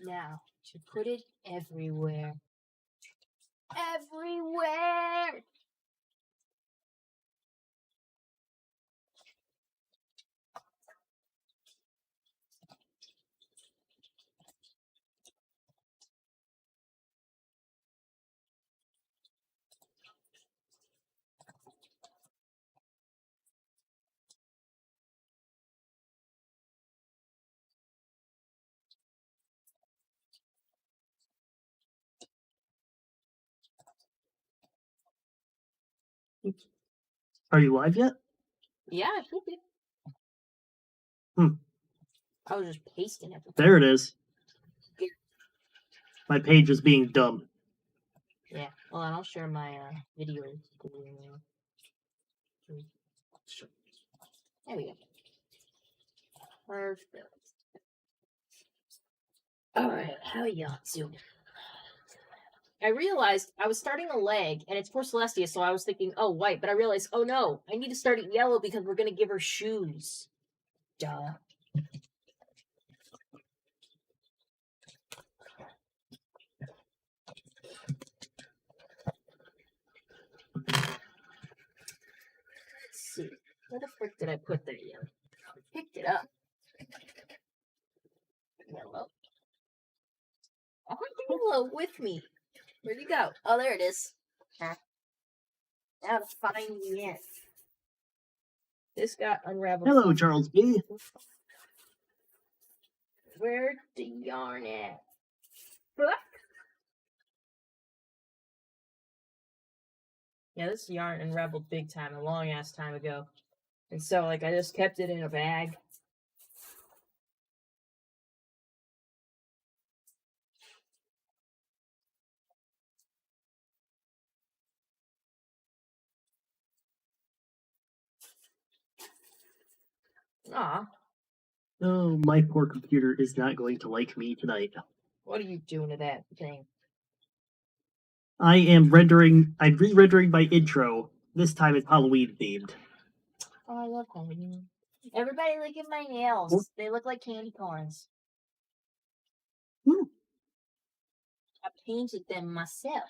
Now, to put it everywhere. Everywhere! Are you live yet? Yeah, I should be. I was just pasting everything. There it is. My page is being dumb. Yeah, well, I'll share my video. There we go. Perfect. Alright, how y'all doing? I realized I was starting a leg, and it's for Celestia, so I was thinking, oh, white, but I realized, oh no, I need to start it yellow because we're gonna give her shoes. Duh. Let's see. Where the frick did I put that yellow? I picked it up. Yellow. I want the yellow with me. Where'd you go? Oh, there it is. Huh. Now to find the end. This got unraveled. Hello, Charles B. Where'd the yarn at? Yeah, this yarn unraveled big time, a long ass time ago. And so, like, I just kept it in a bag. Aw. Oh, my poor computer is not going to like me tonight. What are you doing to that thing? I'm re-rendering my intro. This time it's Halloween themed. Oh, I love Halloween. Everybody look at my nails. They look like candy corns. I painted them myself.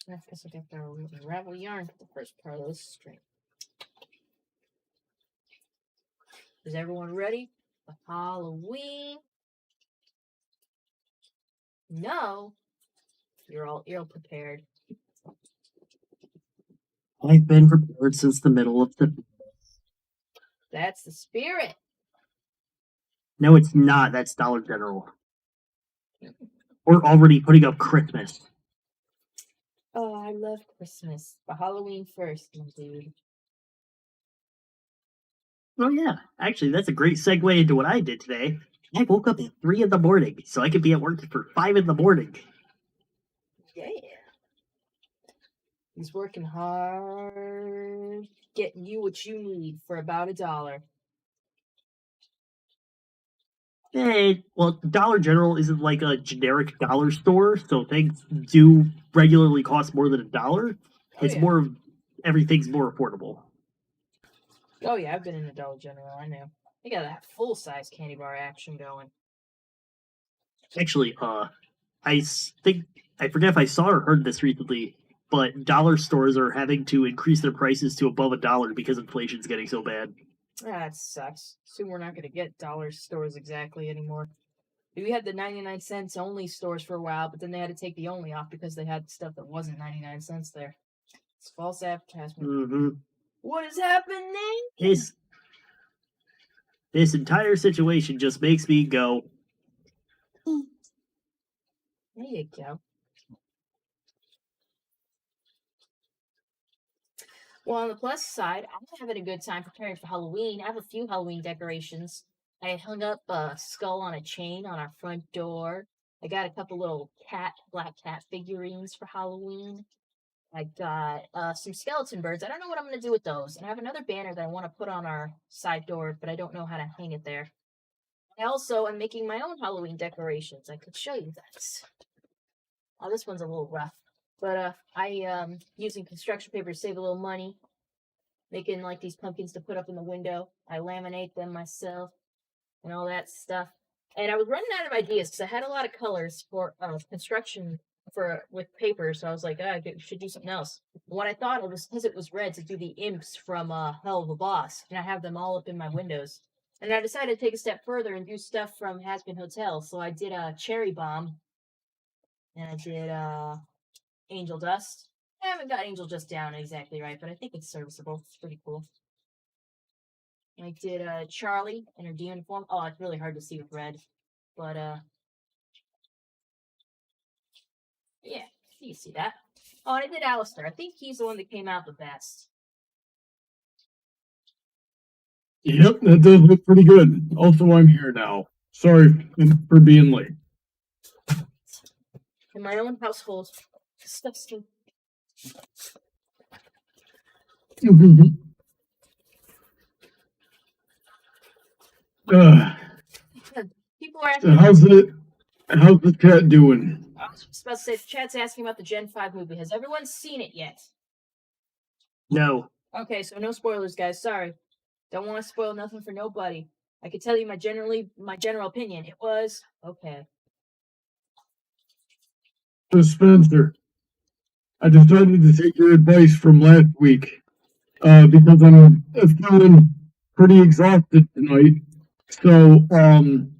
I guess I got to unravel yarn for the first part of this string. Is everyone ready for Halloween? No. You're all prepared. I've been prepared since the middle of the... That's the spirit. No, it's not. That's Dollar General. We're already putting up Christmas. Oh, I love Christmas. But Halloween first, my dude. Oh yeah, actually, that's a great segue into what I did today. I woke up at 3 in the morning, so I could be at work for 5 in the morning. Yeah. He's working hard, getting you what you need for about $1. Well, Dollar General isn't like a generic dollar store, so things do regularly cost more than $1. It's more of everything's more affordable. Oh yeah, I've been in the Dollar General. I know. They got that full size candy bar action going. Actually, I think I forget if I saw or heard this recently, but dollar stores are having to increase their prices to above $1 because inflation's getting so bad. That sucks. Soon we're not going to get dollar stores exactly anymore. We had the 99 cents only stores for a while, but then they had to take the only off because they had stuff that wasn't 99 cents there. It's false advertisement. Mm-hmm. What is happening? This entire situation just makes me go. There you go. Well, on the plus side, I'm having a good time preparing for Halloween. I have a few Halloween decorations. I hung up a skull on a chain on our front door. I got a couple little black cat figurines for Halloween. I got some skeleton birds. I don't know what I'm going to do with those. And I have another banner that I want to put on our side door, but I don't know how to hang it there. I also am making my own Halloween decorations. I could show you this. Oh, this one's a little rough. But I using construction paper to save a little money. Making like these pumpkins to put up in the window. I laminate them myself and all that stuff. And I was running out of ideas because I had a lot of colors for construction with paper, so I was like, I should do something else. What I thought of was, because it was red, to do the imps from Hell of a Boss, and I have them all up in my windows. And I decided to take a step further and do stuff from Hazbin Hotel, so I did a cherry bomb, and I did angel dust. I haven't got angel dust down exactly right, but I think it's serviceable. It's pretty cool. I did Charlie in her uniform. Oh, it's really hard to see with red, but yeah, you see that. Oh, and I did Alistair. I think he's the one that came out the best. Yep, that does look pretty good. Also, I'm here now. Sorry for being late. In my own household. Disgusting. People are asking. How's the chat doing? I was just about to say, the chat's asking about the Gen 5 movie. Has everyone seen it yet? No. Okay, so no spoilers, guys. Sorry. Don't want to spoil nothing for nobody. I can tell you my general opinion. It was okay. So Spencer, I decided to take your advice from last week because I'm feeling pretty exhausted tonight. So I'm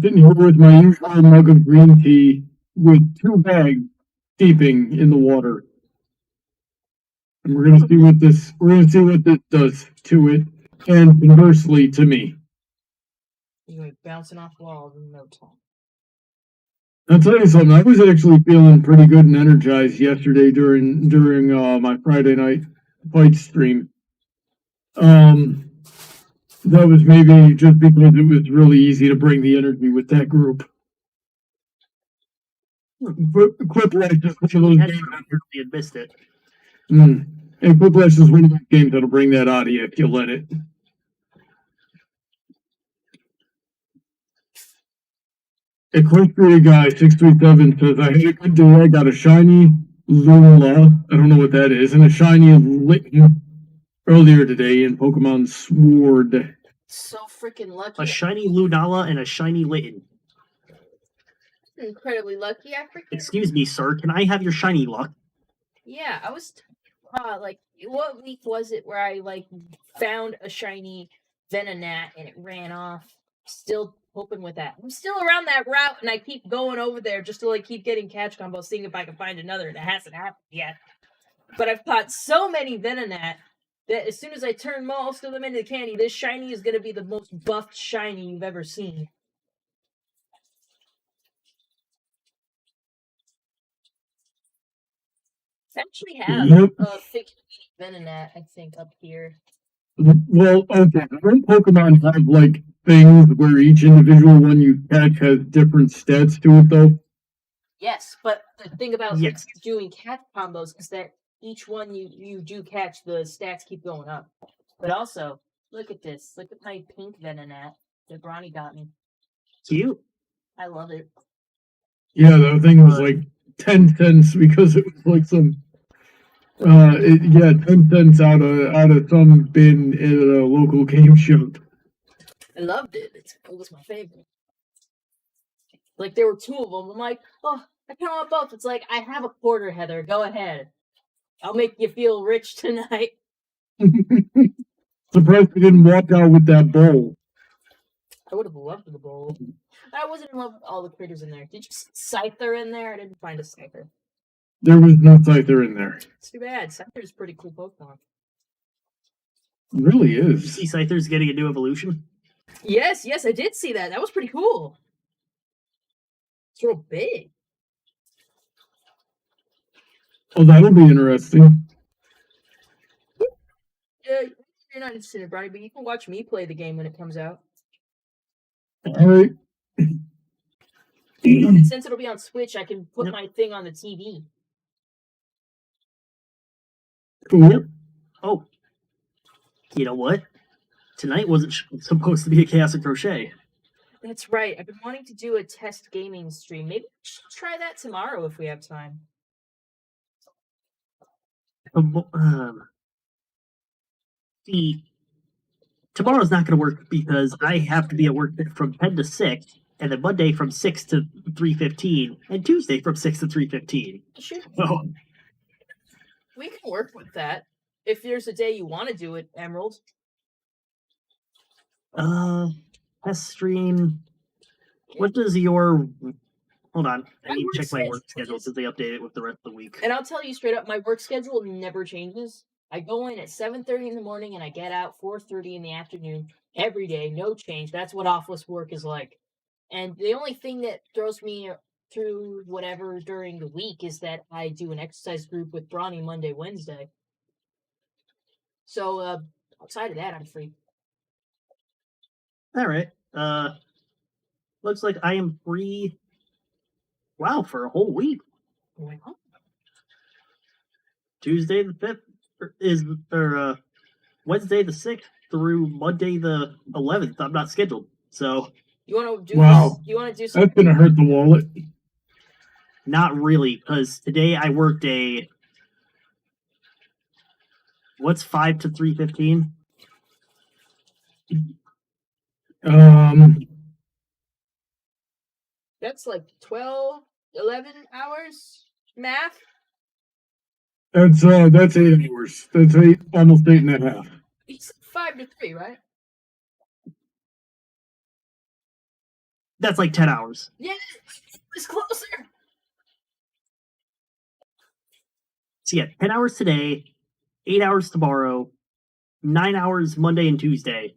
sitting here with my usual mug of green tea with 2 bags steeping in the water. And we're gonna see what this does to it, and conversely to me. You're going to be bouncing off walls in no time. I'll tell you something. I was actually feeling pretty good and energized yesterday during my Friday night fight stream. That was maybe just because it was really easy to bring the energy with that group. Quiplash is one of those games. You missed it. And Quiplash is one of those games that'll bring that out of you if you let it. Equestria Guy 637 says, I had a good day. I got a shiny Lula, I don't know what that is, and a shiny Litten earlier today in Pokemon Sword. So freaking lucky. A shiny Lunala and a shiny Litten. Incredibly lucky. I freaking. Excuse me, sir. Can I have your shiny luck? Yeah, I was like, what week was it where I like found a shiny Venonat and it ran off? Still hoping with that. I'm still around that route and I keep going over there just to like keep getting catch combos, seeing if I can find another, and it hasn't happened yet. But I've caught so many Venonat that as soon as I turn most of them into candy, this shiny is gonna be the most buffed shiny you've ever seen. I actually have a fake Venonat, I think, up here. Well, okay. Some Pokemon have like things where each individual one you catch has different stats to it, though. Yes, but the thing about doing catch combos is that each one you do catch, the stats keep going up. But also, look at this. Look at my pink Venonat that Ronnie got me. Cute. I love it. Yeah, that thing was like 10 cents because it was like some 10 cents out of some bin at a local game shop. I loved it. It was my favorite. Like, there were 2 of them. I'm like, oh, I kind of want both. It's like, I have a quarter, Heather. Go ahead. I'll make you feel rich tonight. Surprised we didn't walk out with that bowl. I would have loved the bowl. I wasn't in love with all the critters in there. Did you see Scyther in there? I didn't find a Scyther. There was no Scyther in there. It's too bad. Scyther's a pretty cool Pokemon. It really Did you is. see Scyther's getting a new evolution? Yes, I did see that. That was pretty cool. It's real big. Oh, that'll be interesting. You're not interested in Brownie, but you can watch me play the game when it comes out. All right. Since it'll be on Switch, I can put my thing on the TV. Cool. Oh, you know what? Tonight wasn't supposed to be a Chaos of Crochet. That's right. I've been wanting to do a test gaming stream. Maybe we should try that tomorrow if we have time. See, tomorrow's not going to work because I have to be at work from 10 to 6, and then Monday from 6 to 3:15, and Tuesday from 6 to 3:15. Sure. So, We can work with that. If there's a day you want to do it, Emerald. test stream. What does your... Hold on. I need to check my work schedule because they update it with the rest of the week. And I'll tell you straight up, my work schedule never changes. I go in at 7:30 in the morning and I get out 4:30 in the afternoon every day. No change. That's what office work is like. And the only thing that throws me through whatever during the week is that I do an exercise group with Ronnie Monday, Wednesday. So outside of that, I'm free. All right. Looks like I am free. Wow, for a whole week. Wow. Tuesday the 5th is, or Wednesday the 6th through Monday the 11th. I'm not scheduled. So. You want to do? Wow. You want to do something? That's gonna hurt the wallet. Not really, because today I worked a. What's 5 to 3:15? That's like 12, 11 hours math. That's 8 hours. That's almost 8.5. It's 5 to 3, right? That's like 10 hours. Yeah, it's closer. So yeah, 10 hours today, 8 hours tomorrow, 9 hours Monday and Tuesday.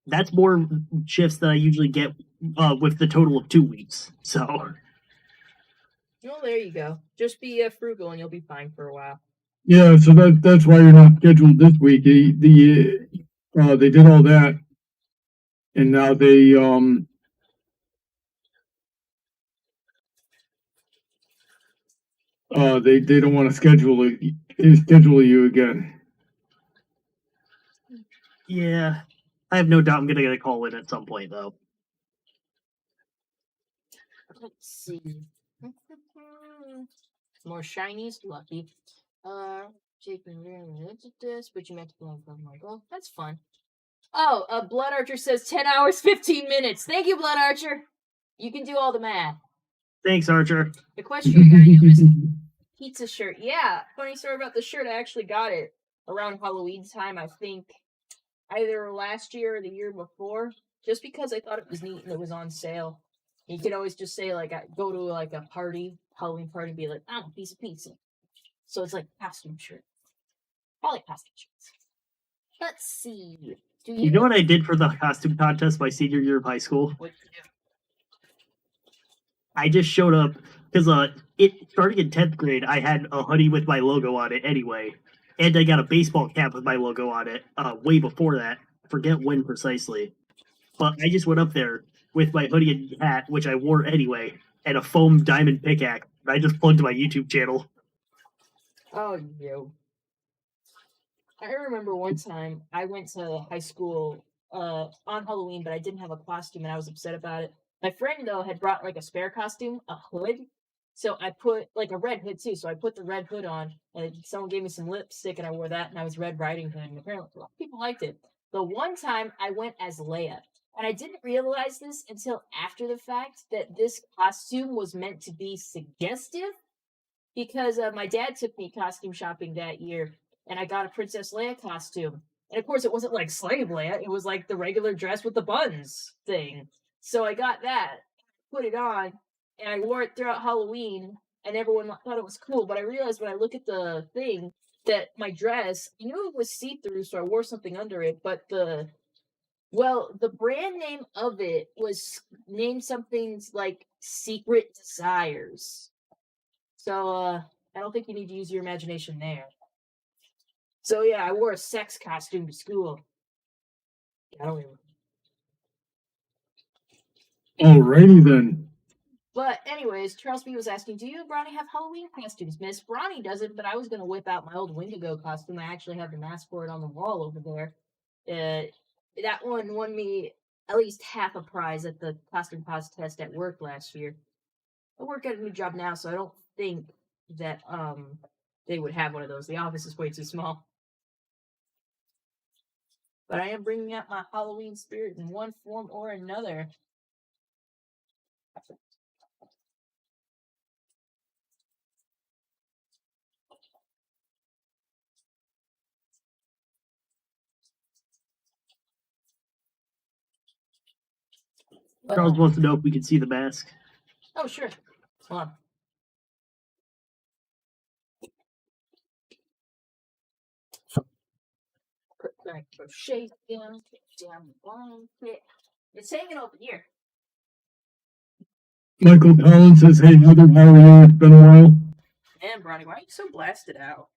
That's more shifts than I usually get with the total of 2 weeks. So. Well, there you go. Just be frugal and you'll be fine for a while. Yeah, so that's why you're not scheduled this week. They did all that, and now they don't want to schedule you again. Yeah, I have no doubt I'm gonna get a call in at some point though. Let's see. More shinies, lucky. Taking this, but you meant to belong from Michael. That's fun. Oh, Blood Archer says 10 hours, 15 minutes. Thank you, Blood Archer. You can do all the math. Thanks, Archer. The question is pizza shirt. Yeah, funny story about the shirt. I actually got it around Halloween time, I think either last year or the year before, just because I thought it was neat and it was on sale. You could always just say, like, I go to like a party, Halloween party, and be like, I want a piece of pizza. So it's like costume shirt. I like costume shirts. Let's see. You know what I did for the costume contest my senior year of high school? What did you do? I just showed up because starting in 10th grade, I had a hoodie with my logo on it anyway, and I got a baseball cap with my logo on it way before that. I forget when precisely, but I just went up there with my hoodie and hat, which I wore anyway, and a foam diamond pickaxe. And I just plugged my YouTube channel. Oh, yo. I remember one time I went to high school on Halloween, but I didn't have a costume, and I was upset about it. My friend, though, had brought, like, a spare costume, a hood. So I put, like, a red hood, too. So I put the red hood on, and someone gave me some lipstick, and I wore that, and I was Red Riding Hood. And apparently a lot of people liked it. The one time I went as Leia, and I didn't realize this until after the fact, that this costume was meant to be suggestive. Because my dad took me costume shopping that year, and I got a Princess Leia costume. And of course, it wasn't like Slave Leia. It was like the regular dress with the buns thing. So I got that, put it on, and I wore it throughout Halloween, and everyone thought it was cool. But I realized when I look at the thing that my dress, I knew it was see-through, so I wore something under it. But the brand name of it was named something like Secret Desires. So, I don't think you need to use your imagination there. So, yeah, I wore a sex costume to school. I don't even... Alrighty then. But anyways, Charles B was asking, do you and Ronnie have Halloween costumes? Miss Ronnie doesn't, but I was gonna whip out my old Windigo costume. I actually have the mask for it on the wall over there. That one won me at least half a prize at the costume contest at work last year. I work at a new job now, so I don't think that they would have one of those. The office is way too small. But I am bringing out my Halloween spirit in one form or another. Charles wants to know if we can see the mask. Oh, sure. Hold on. Crochet down the blanket. It's hanging over here. Michael Collins says, "Hey Heather, how are you? It's been a while." Man, Bronny, why are you so blasted out?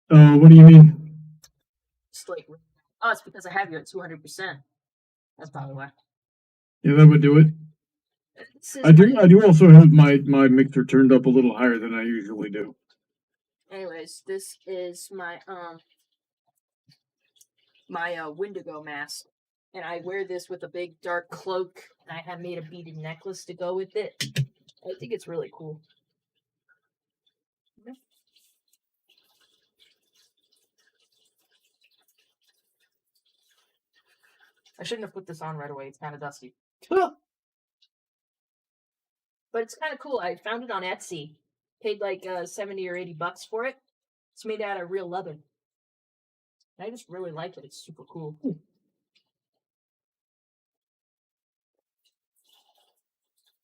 What do you mean? Just like, oh, it's because I have you at 200%. That's probably why. Yeah, that would do it. I do also have my mixer turned up a little higher than I usually do. Anyways, this is my Windigo Mask, and I wear this with a big dark cloak, and I have made a beaded necklace to go with it. I think it's really cool. I shouldn't have put this on right away. It's kind of dusty. But it's kind of cool. I found it on Etsy. Paid like 70 or 80 bucks for it. It's made out of real leather. I just really like it. It's super cool.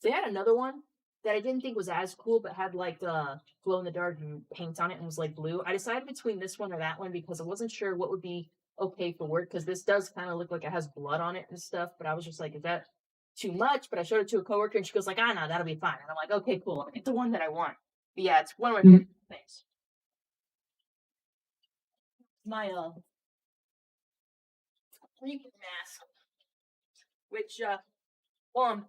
They had another one that I didn't think was as cool, but had like glow in the dark paint on it and was like blue. I decided between this one or that one because I wasn't sure what would be okay for work, because this does kind of look like it has blood on it and stuff. But I was just like, is that too much? But I showed it to a coworker and she goes like, no, that'll be fine. And I'm like, okay, cool. I'll get the one that I want. But yeah, it's one of my favorite things. My Reaper mask, which I'm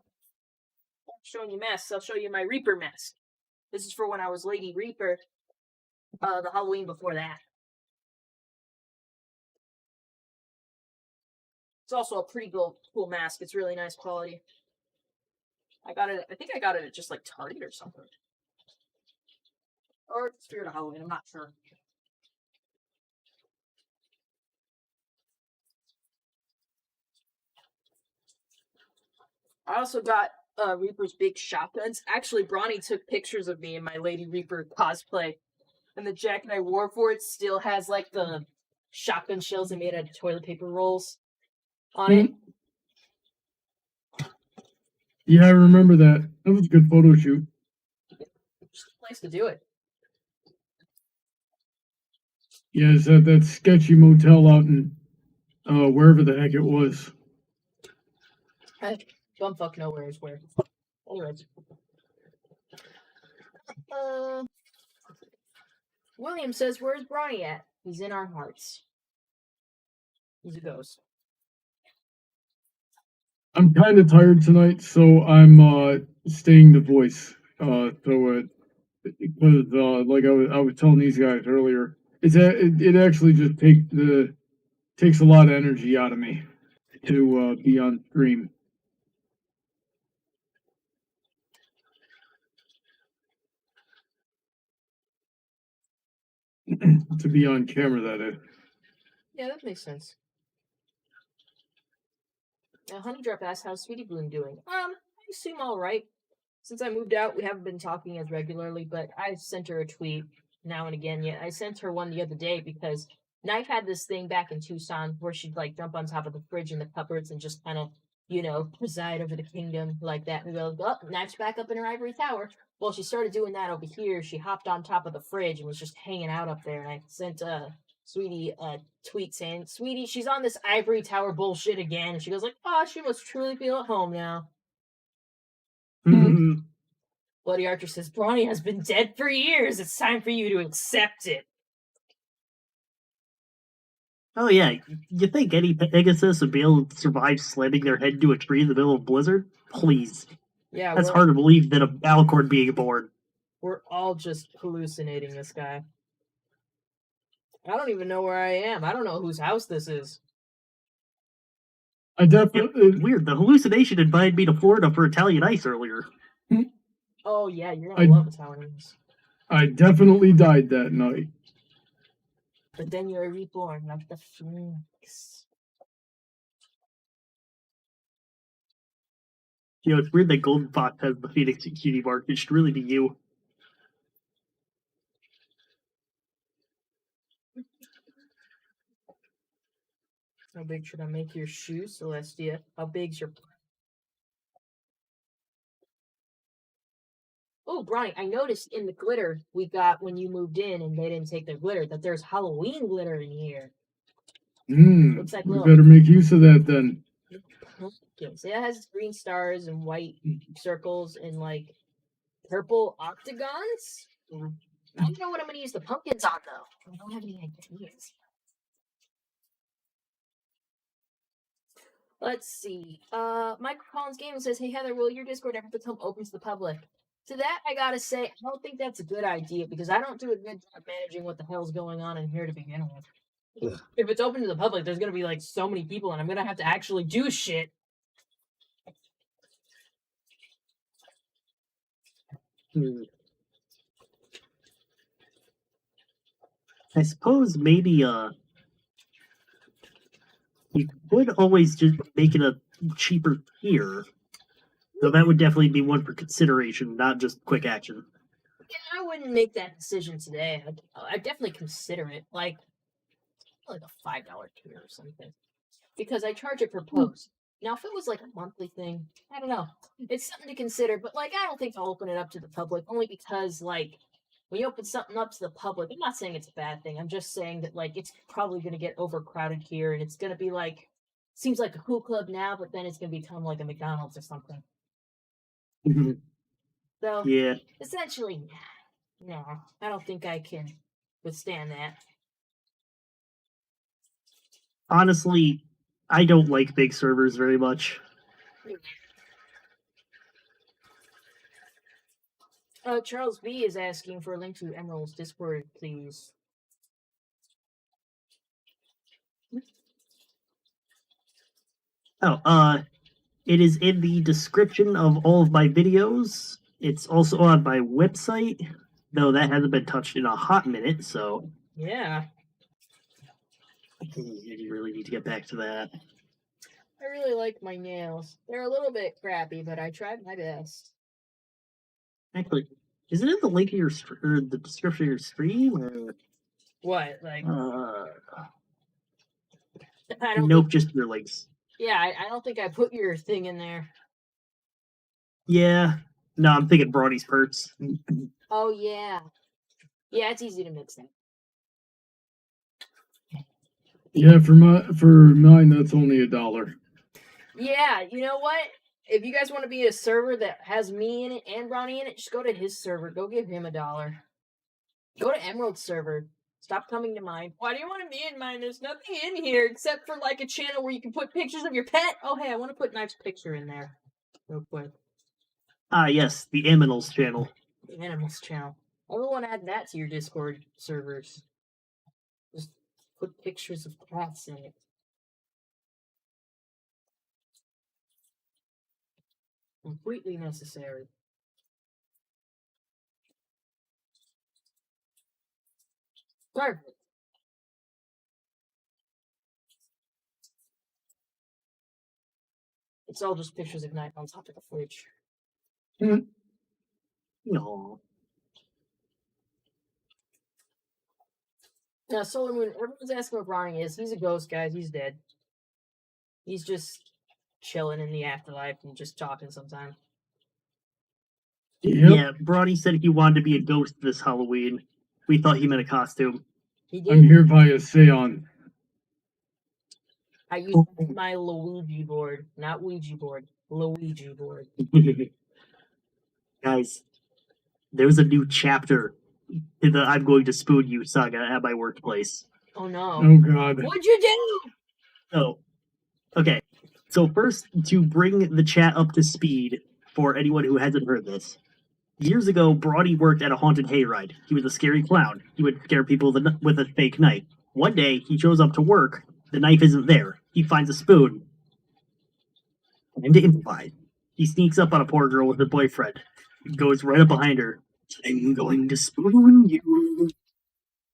showing you masks. I'll show you my Reaper mask. This is for when I was Lady Reaper. The Halloween before that. It's also a pretty cool mask. It's really nice quality. I think I got it at just like Target or something. Or Spirit of Halloween, I'm not sure. I also got Reaper's big shotguns. Actually, Bronny took pictures of me in my Lady Reaper cosplay. And the jacket I wore for it still has like the shotgun shells I made out of toilet paper rolls on it. Yeah, I remember that. That was a good photo shoot. Just a place to do it. Yeah, it's at that sketchy motel out in wherever the heck it was. Bumfuck nowhere is where. Anyways. William says, where's Bronny at? He's in our hearts. He's a ghost. I'm kind of tired tonight, so I'm staying the voice. Because like I was telling these guys earlier, it actually just takes a lot of energy out of me to be on stream. To be on camera, that is. Yeah, that makes sense. Now, Honeydrop asks, how's Sweetie Bloom doing? I assume all right. Since I moved out, we haven't been talking as regularly, but I sent her a tweet now and again. Yeah, I sent her one the other day because Knife had this thing back in Tucson where she'd like jump on top of the fridge and the cupboards and just kind of, preside over the kingdom like that. And we go, oh, Knife's back up in her ivory tower. Well, she started doing that over here. She hopped on top of the fridge and was just hanging out up there. And I sent Sweetie a tweet saying, Sweetie, she's on this ivory tower bullshit again. And she goes like, oh, she must truly feel at home now. Bloody Archer says, Bronny has been dead for years. It's time for you to accept it. Oh yeah, you think any Pegasus would be able to survive slamming their head into a tree in the middle of a blizzard? Please. Yeah, That's hard to believe than an alicorn being born. we're all just hallucinating this guy. I don't even know where I am. I don't know whose house this is. I definitely. Weird, the hallucination invited me to Florida for Italian ice earlier. Oh yeah, you're gonna love Italians. I definitely died that night. But then you're reborn like the phoenix. You know, it's weird that Golden Fox has the Phoenix and Cutie mark. It should really be you. How big should I make your shoe, Celestia? How big's your... Oh, Bronny, I noticed in the glitter we got when you moved in and they didn't take their glitter that there's Halloween glitter in here. Looks like We little better make use of that then. pumpkins. It has green stars and white circles and like purple octagons. I don't know what I'm gonna use the pumpkins on though. I don't have any ideas. Let's see. Michael Collins Gaming says, "Hey Heather, will your Discord ever become open to the public?" To that, I gotta say, I don't think that's a good idea because I don't do a good job managing what the hell's going on in here to begin with. If it's open to the public, there's gonna be like so many people, and I'm gonna have to actually do shit. I suppose maybe you could always just make it a cheaper tier. So that would definitely be one for consideration, not just quick action. Yeah, I wouldn't make that decision today. I'd definitely consider it, like a $5 tier or something, because I charge it per post. Now, if it was like a monthly thing, I don't know. It's something to consider, but like I don't think I'll open it up to the public only because like when you open something up to the public, I'm not saying it's a bad thing. I'm just saying that like it's probably going to get overcrowded here, and it's going to be like seems like a cool club now, but then it's going to become like a McDonald's or something. So Yeah. essentially, no, I don't think I can withstand that. Honestly, I don't like big servers very much. Charles B is asking for a link to Emerald's Discord, please. Oh, it is in the description of all of my videos. It's also on my website, though that hasn't been touched in a hot minute, so... Yeah. You really need to get back to that. I really like my nails. They're a little bit crappy, but I tried my best. Actually, is it in the link of your or the description of your stream? Or... What? Like... I nope, don't think... just your links. Yeah, I don't think I put your thing in there. Yeah. No, I'm thinking Brody's perks. Oh, yeah. Yeah, it's easy to mix them. Yeah, for mine, that's only $1. Yeah, you know what? If you guys want to be a server that has me in it and Ronnie in it, just go to his server. Go give him $1. Go to Emerald's server. Stop coming to mine. Why do you want to be in mine? There's nothing in here except for like a channel where you can put pictures of your pet. Oh, hey, I want to put Knife's picture in there real quick. Ah, yes, the Aminals channel. The Animals channel. Everyone add that to your Discord servers. Just put pictures of cats in it. Completely necessary. Perfect. It's all just pictures of Knife on top of the fridge. No. Now, Solar Moon, everyone's asking what Ronnie is. He's a ghost, guys. He's dead. He's just chilling in the afterlife and just talking sometimes. Yep. Yeah, Brody said he wanted to be a ghost this Halloween. We thought he meant a costume. He did. I'm here via Seon. I used my Luigi board, not Ouija board. Luigi board. Guys, there's a new chapter in the I'm Going to Spoon You saga at my workplace. Oh no. Oh God. What'd you do? So, okay. What'd you do? So, okay. So first, to bring the chat up to speed for anyone who hasn't heard this. Years ago, Brody worked at a haunted hayride. He was a scary clown. He would scare people with a fake knife. One day, he shows up to work. The knife isn't there. He finds a spoon. Time to improvise. He sneaks up on a poor girl with her boyfriend. Goes right up behind her. I'm going to spoon you.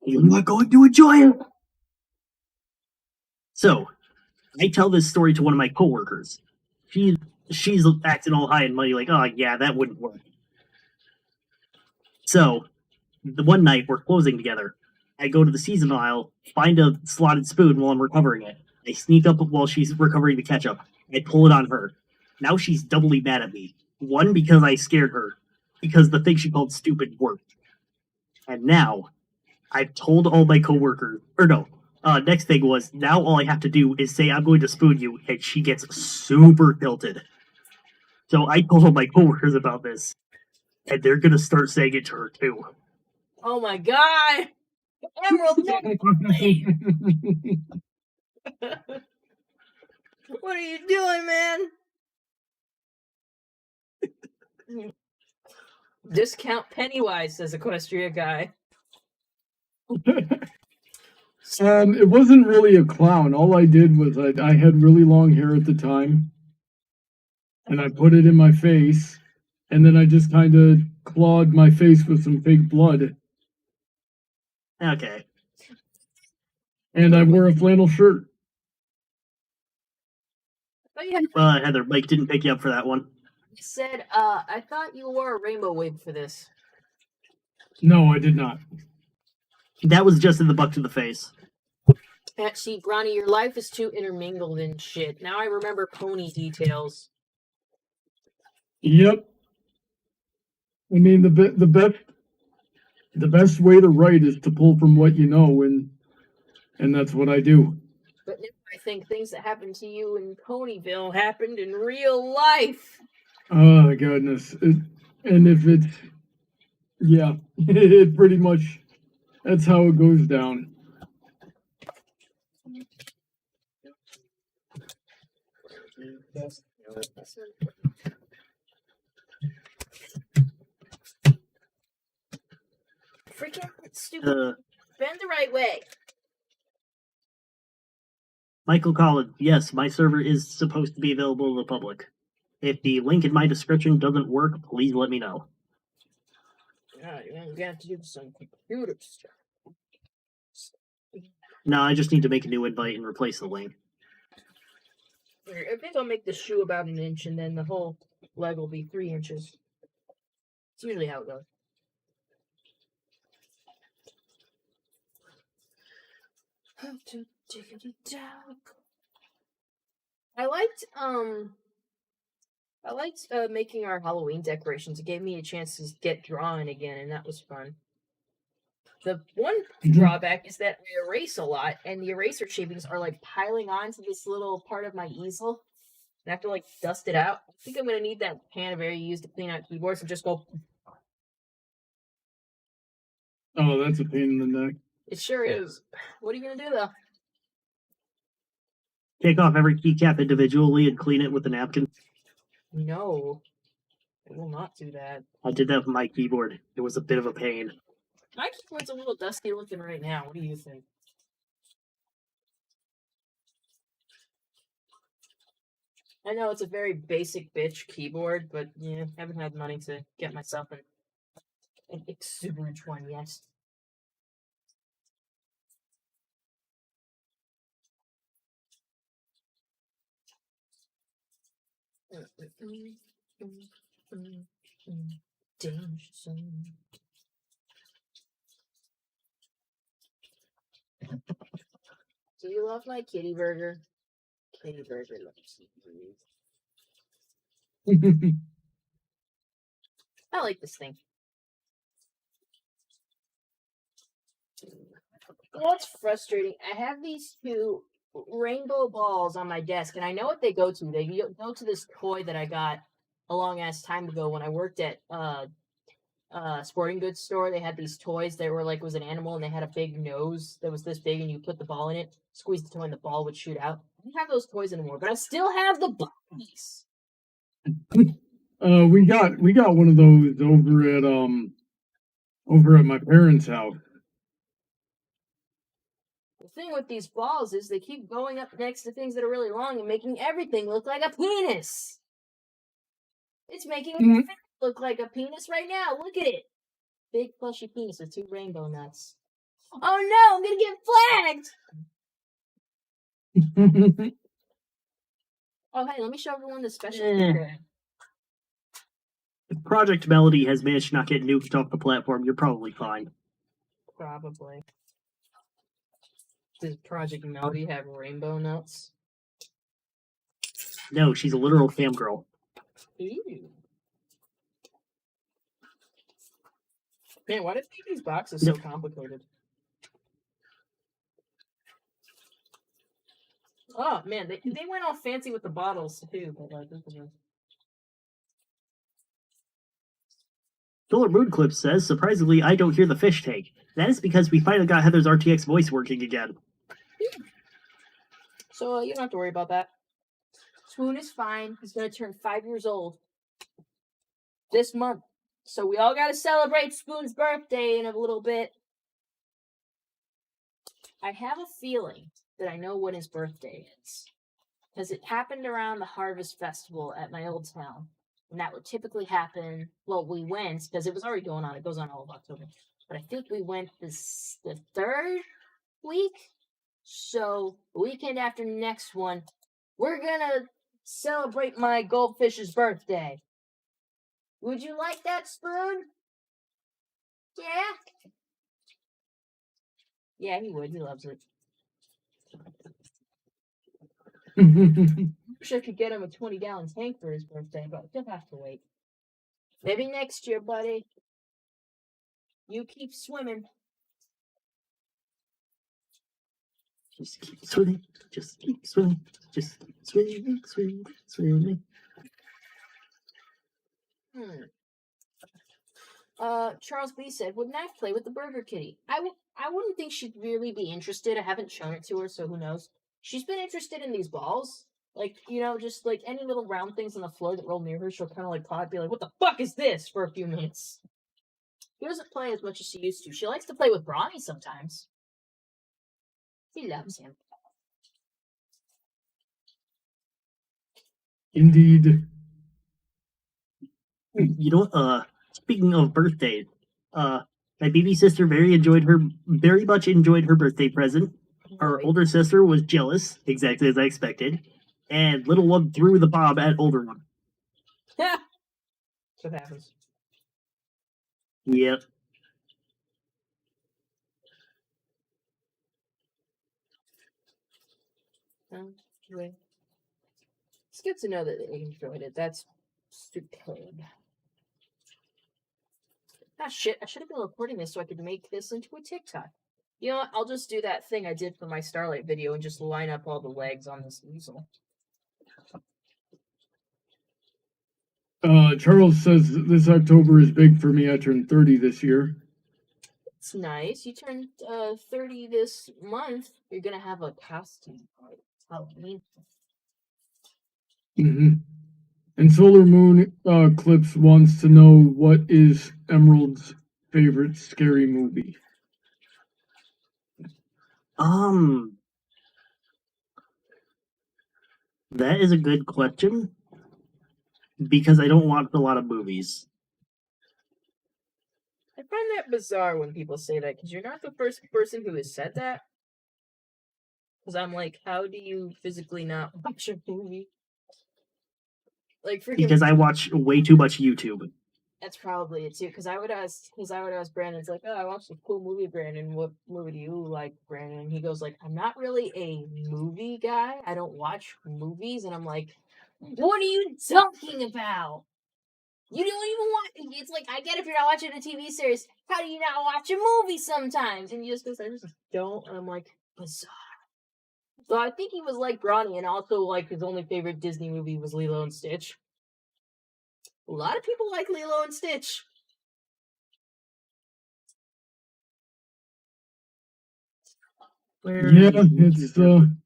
You are going to enjoy it. So, I tell this story to one of my coworkers. She's acting all high and mighty, like, oh yeah, that wouldn't work. So, the one night we're closing together. I go to the seasonal aisle, find a slotted spoon while I'm recovering it. I sneak up while she's recovering the ketchup. I pull it on her. Now she's doubly mad at me. One, because I scared her, because the thing she called stupid worked. And now, I've told all my coworkers, or no, next thing was, now all I have to do is say I'm going to spoon you, and she gets super tilted. So I told all my coworkers about this, and they're gonna start saying it to her too. Oh my god! Emerald, no, please! What are you doing, man? Discount Pennywise, says Equestria guy. It wasn't really a clown. All I did was I had really long hair at the time, and I put it in my face, and then I just kind of clawed my face with some fake blood, Okay. and I wore a flannel shirt. Oh, yeah. Heather, Mike didn't pick you up for that one. You said, I thought you wore a rainbow wig for this. No, I did not. That was just in the buck to the face. See, Ronnie, your life is too intermingled and shit. Now I remember pony details. Yep. I mean, the best way to write is to pull from what you know, and that's what I do. But now I think things that happened to you in Ponyville happened in real life. Oh goodness! And if it's, yeah, it pretty much, that's how it goes down. Freaking stupid. Bend the right way. Michael Collins, yes, my server is supposed to be available to the public. If the link in my description doesn't work, please let me know. Yeah, you're gonna have to do some computer stuff. No, I just need to make a new invite and replace the link. I think I'll make the shoe about an inch, and then the whole leg will be 3 inches. It's usually how it goes. I liked making our Halloween decorations. It gave me a chance to get drawing again, and that was fun. The one drawback is that I erase a lot, and the eraser shavings are like piling onto this little part of my easel. And I have to like dust it out. I think I'm gonna need that pan of air you use to clean out keyboards and just go. Oh, that's a pain in the neck. It sure is. What are you gonna do though? Take off every keycap individually and clean it with a napkin. No, I will not do that. I did that with my keyboard. It was a bit of a pain. My keyboard's a little dusty looking right now. What do you think? I know it's a very basic bitch keyboard, but yeah, I haven't had money to get myself an exuberant one yet. Danger zone. Do you love my kitty burger? Kitty burger loves you. I like this thing. What's frustrating? I have these two rainbow balls on my desk, and I know what they go to. They go to this toy that I got a long ass time ago when I worked at sporting goods store. They had these toys that were like, was an animal and they had a big nose that was this big and you put the ball in it, squeeze the toy and the ball would shoot out. I don't have those toys anymore, but I still have the bunnies. We got one of those over at my parents' house. The thing with these balls is they keep going up next to things that are really long and making everything look like a penis. It's making it look like a penis right now. Look at it. Big plushy penis with 2 rainbow nuts. Oh no, I'm gonna get flagged! Oh hey, let me show everyone the special feature. If Project Melody has managed to not get nuked off the platform, you're probably fine. Probably. Does Project Melody have rainbow nuts? No, she's a literal cam girl. Ooh. Man, why did they make these boxes so complicated? Oh man, they went all fancy with the bottles too, but this is Solar Moon Clip says, surprisingly, I don't hear the fish tank. That is because we finally got Heather's RTX voice working again. So you don't have to worry about that. Spoon is fine. He's gonna turn 5 years old this month. So we all gotta celebrate Spoon's birthday in a little bit. I have a feeling that I know when his birthday is. Because it happened around the Harvest Festival at my old town. And that would typically happen, well, we went, because it was already going on. It goes on all of October. But I think we went the 3rd week. So, the weekend after next one, we're gonna celebrate my goldfish's birthday. Would you like that, Spoon? Yeah? Yeah, he would. He loves it. Wish I could get him a 20-gallon tank for his birthday, but he'll have to wait. Maybe next year, buddy. You keep swimming. Just keep swimming. Just keep swimming. Just keep swimming, swimming, swimming. Charles B said, would Knife play with the Burger Kitty? I wouldn't think she'd really be interested. I haven't shown it to her, so who knows. She's been interested in these balls. Like, you know, just like any little round things on the floor that roll near her, she'll kind of like be like, what the fuck is this? For a few minutes. She doesn't play as much as she used to. She likes to play with Ronnie sometimes. He loves him. Indeed. You know, speaking of birthdays, my baby sister very much enjoyed her birthday present. Her older sister was jealous, exactly as I expected, and little one threw the bomb at older one. That's what happens. Yep. It's good to know that they enjoyed it. That's superb. Ah, shit. I should have been recording this so I could make this into a TikTok. You know what? I'll just do that thing I did for my Starlight video and just line up all the legs on this easel. Charles says this October is big for me. I turned 30 this year. It's nice. You turned 30 this month. You're gonna have a costume party. Halloween. And Solar Moon Clips wants to know what is Emerald's favorite scary movie. That is a good question. Because I don't watch a lot of movies. I find that bizarre when people say that, because you're not the first person who has said that. Because I'm like, how do you physically not watch a movie? Like, freaking... Because I watch way too much YouTube. That's probably it too. Because I would ask Brandon, it's like, oh, I watched a cool movie, Brandon. What movie do you like, Brandon? And he goes like, I'm not really a movie guy. I don't watch movies. And I'm like, what are you talking about? You don't even watch. It's like, I get if you're not watching a TV series. How do you not watch a movie sometimes? And you just go, I just don't. And I'm like, bizarre. So I think he was like Ronnie, and also like his only favorite Disney movie was Lilo and Stitch. A lot of people like Lilo and Stitch. Where Yeah, does it's YouTube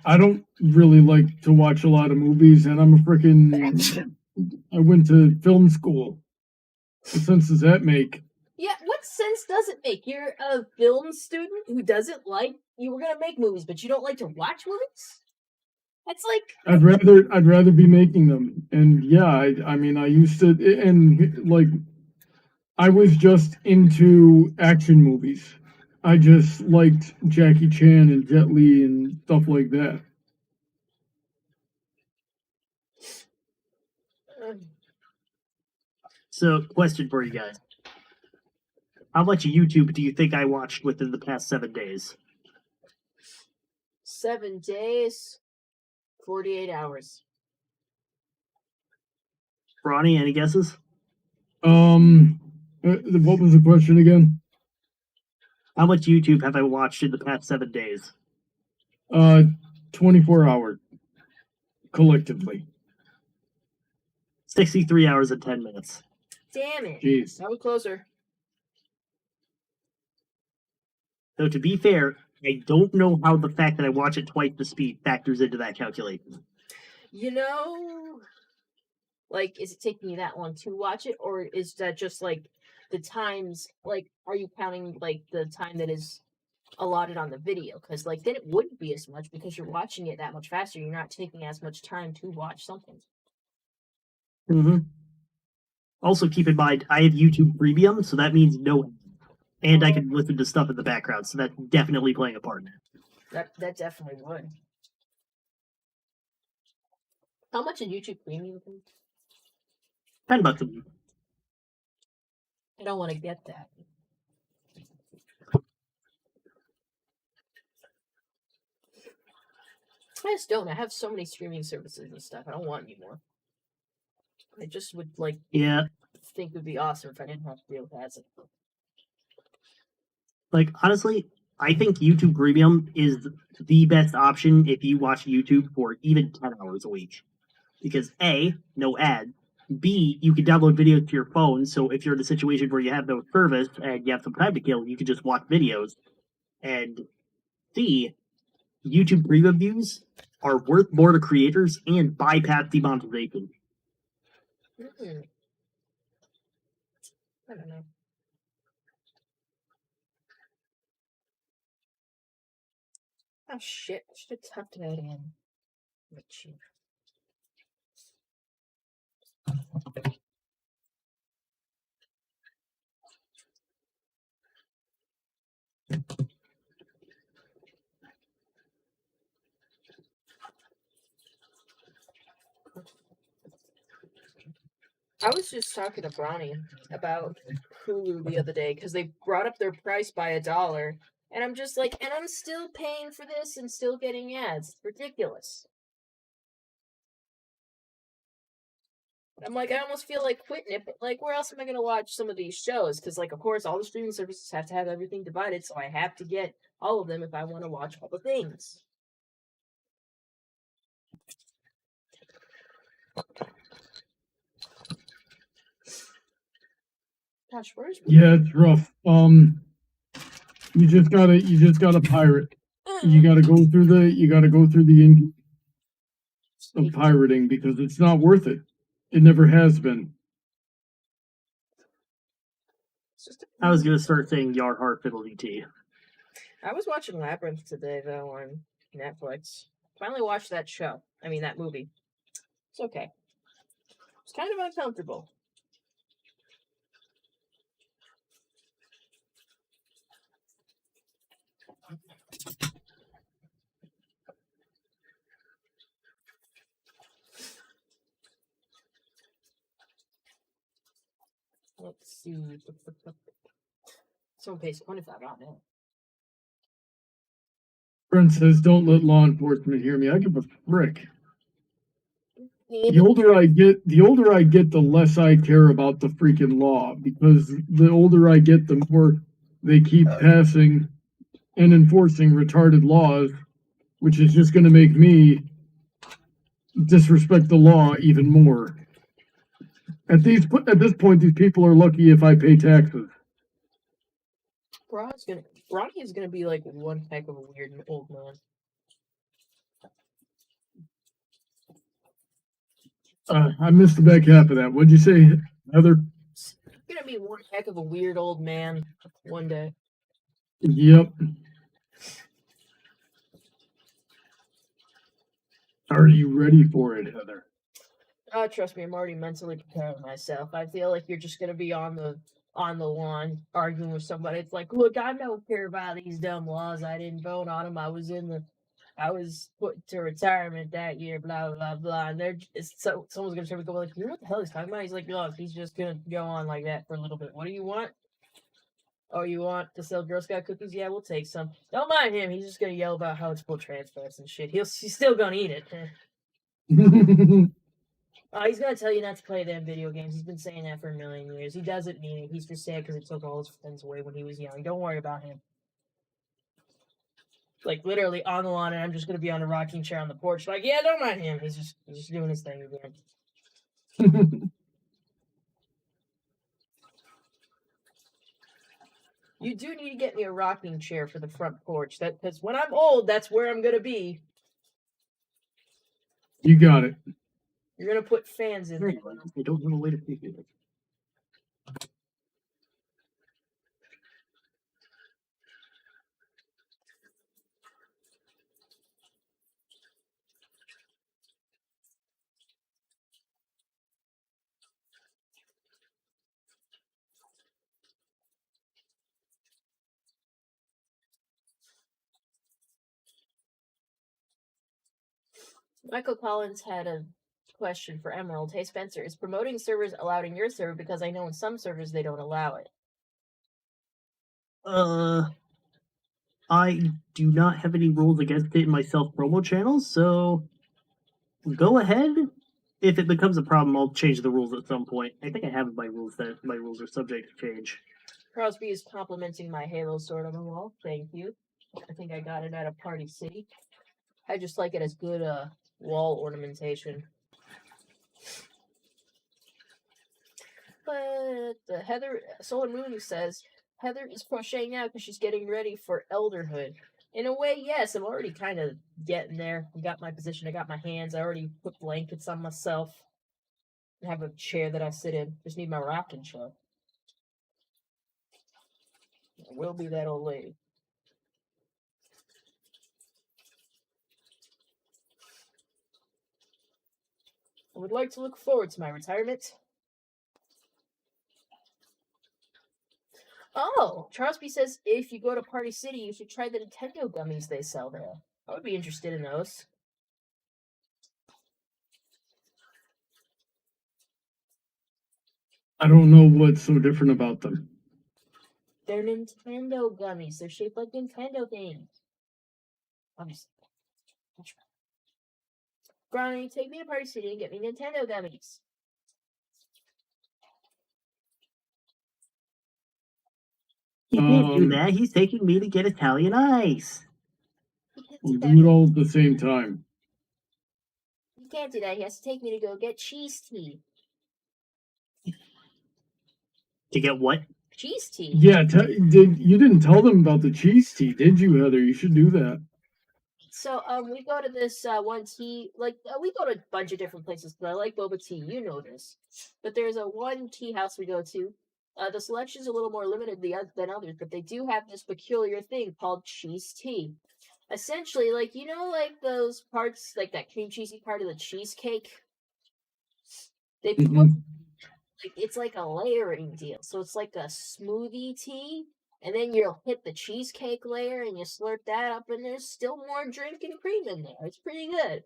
I don't really like to watch a lot of movies, and I'm a freaking. I went to film school. What sense does that make? Yeah, what sense does it make? You're a film student who doesn't like you were gonna make movies, but you don't like to watch movies? That's like I'd rather be making them, and yeah, I mean, I used to, and like, I was just into action movies. I just liked Jackie Chan and Jet Li and stuff like that. So, question for you guys. How much YouTube do you think I watched within the past 7 days? 7 days, 48 hours. Ronnie, any guesses? What was the question again? How much YouTube have I watched in the past 7 days? 24 hours collectively. 63 hours and 10 minutes. Damn it. Jeez. That was closer. So to be fair, I don't know how the fact that I watch it twice the speed factors into that calculation. You know, like, is it taking you that long to watch it, or is that just like the times? Like, are you counting like the time that is allotted on the video? Because like then it wouldn't be as much because you're watching it that much faster. You're not taking as much time to watch something. Mm-hmm. Also, keep in mind, I have YouTube Premium, so that means no ads. And I can listen to stuff in the background, so that's definitely playing a part in it. That definitely would. How much is YouTube Premium? $10 a month. I don't want to get that. I just don't. I have so many streaming services and stuff. I don't want any more. I just would like Yeah, think it would be awesome if I didn't have to deal with ads. like, honestly, I think YouTube Premium is the best option if you watch YouTube for even 10 hours a week. Because A, no ads. B, you can download videos to your phone, so if you're in a situation where you have no service and you have some time to kill, you can just watch videos. And C, YouTube Premium views are worth more to creators and bypass demonetization. Mm-mm. I don't know. Oh shit! I should have tucked that in. Richie. I was just talking to Ronnie about Hulu the other day because they brought up their price by $1, and I'm just like, and I'm still paying for this and still getting ads. It's ridiculous. I'm like, I almost feel like quitting it, but like, where else am I going to watch some of these shows? Because, like, of course, all the streaming services have to have everything divided, so I have to get all of them if I want to watch all the things. Gosh, where's Yeah, it's rough. You just gotta pirate. You gotta go through the ink of pirating because it's not worth it. It never has been. I was going to start saying Yard Heart Fiddly Tea. I was watching Labyrinth today, though, on Netflix. Finally watched that show. I mean, that movie. It's okay. It's kind of uncomfortable. Let's see. Someone pays $25 on it. Friend says, "Don't let law enforcement hear me." I give a frick. The older I get, the less I care about the freaking law because the older I get, the more they keep passing and enforcing retarded laws, which is just going to make me disrespect the law even more. At this point, these people are lucky if I pay taxes. Ronnie is gonna be like one heck of a weird old man. I missed the back half of that. What'd you say, Heather? Gonna be one heck of a weird old man one day. Yep. Are you ready for it, Heather? Trust me, I'm already mentally preparing myself. I feel like you're just gonna be on the lawn arguing with somebody. It's like, look, I don't care about these dumb laws. I didn't vote on them. I was put to retirement that year. Blah blah blah. And someone's gonna start going like, you know what the hell he's talking about? He's like, look, he's just gonna go on like that for a little bit. What do you want? Oh, you want to sell Girl Scout cookies? Yeah, we'll take some. Don't mind him. He's just gonna yell about how it's full trans fats and shit. He's still gonna eat it. He's gonna tell you not to play them video games. He's been saying that for a million years. He doesn't mean it. He's just sad because it took all his friends away when he was young. Don't worry about him. Like literally on the lawn, and I'm just gonna be on a rocking chair on the porch. Like, yeah, don't mind him. He's just doing his thing again. You do need to get me a rocking chair for the front porch. Because when I'm old, that's where I'm gonna be. You got it. You're gonna put fans in there. I don't have a way to figure it. Michael Collins had a question for Emerald. Hey Spencer, is promoting servers allowed in your server? Because I know in some servers they don't allow it. I do not have any rules against it in my self-promo channels, so go ahead. If it becomes a problem, I'll change the rules at some point. I think I have my rules that my rules are subject to change. Crosby is complimenting my Halo sword on the wall. Thank you. I think I got it at a Party City. I just like it as good wall ornamentation. But Heather, Solar Moon says, Heather is crocheting now because she's getting ready for elderhood. In a way, yes, I'm already kind of getting there. I got my position, I got my hands, I already put blankets on myself. I have a chair that I sit in. Just need my rocking chair. I will be that old lady. I would like to look forward to my retirement. Oh, Charlesby says if you go to Party City, you should try the Nintendo gummies they sell there. I would be interested in those. I don't know what's so different about them. They're Nintendo gummies. They're shaped like Nintendo things. Ronnie, take me to Party City and get me Nintendo gummies. He can't do that. He's taking me to get Italian ice. We'll do it all at the same time. He can't do that. He has to take me to go get cheese tea. To get what? Cheese tea. Yeah, you didn't tell them about the cheese tea, did you, Heather? You should do that. So, we go to this one tea, we go to a bunch of different places because I like boba tea. You know this, but there's a one tea house we go to. The selection is a little more limited than others, but they do have this peculiar thing called cheese tea. Essentially, like those parts, like that cream cheesy part of the cheesecake. They put it's like a layering deal. So it's like a smoothie tea, and then you'll hit the cheesecake layer and you slurp that up, and there's still more drink and cream in there. It's pretty good.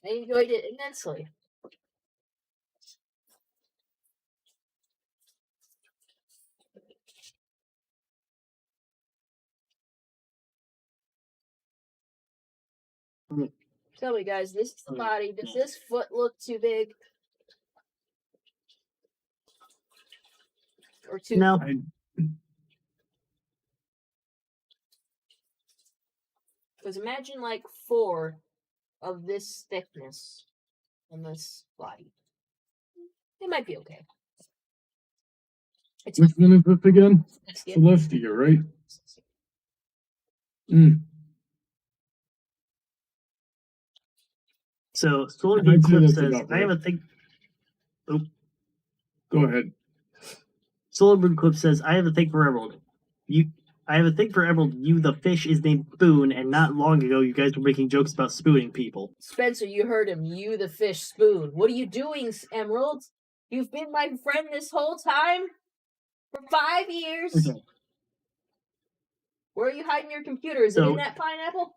I enjoyed it immensely. Tell me, guys, this is the body. Does this foot look too big? Or too... No. Because imagine like 4 of this thickness on this body. It might be okay. It's Which one is this again? Celestia. Celestia, right? Mm. So Solar I'd Beam say Clip that's says, about I have right. a thing. Oh, Go ahead. Solar Beam Clip says, I have a thing for Emerald. I have a thing for Emerald. You, the fish, is named Spoon, and not long ago you guys were making jokes about spooning people. Spencer, you heard him. You, the fish, Spoon. What are you doing, Emerald? You've been my friend this whole time? For 5 years? Okay. Where are you hiding your computer? Is it So- in that pineapple?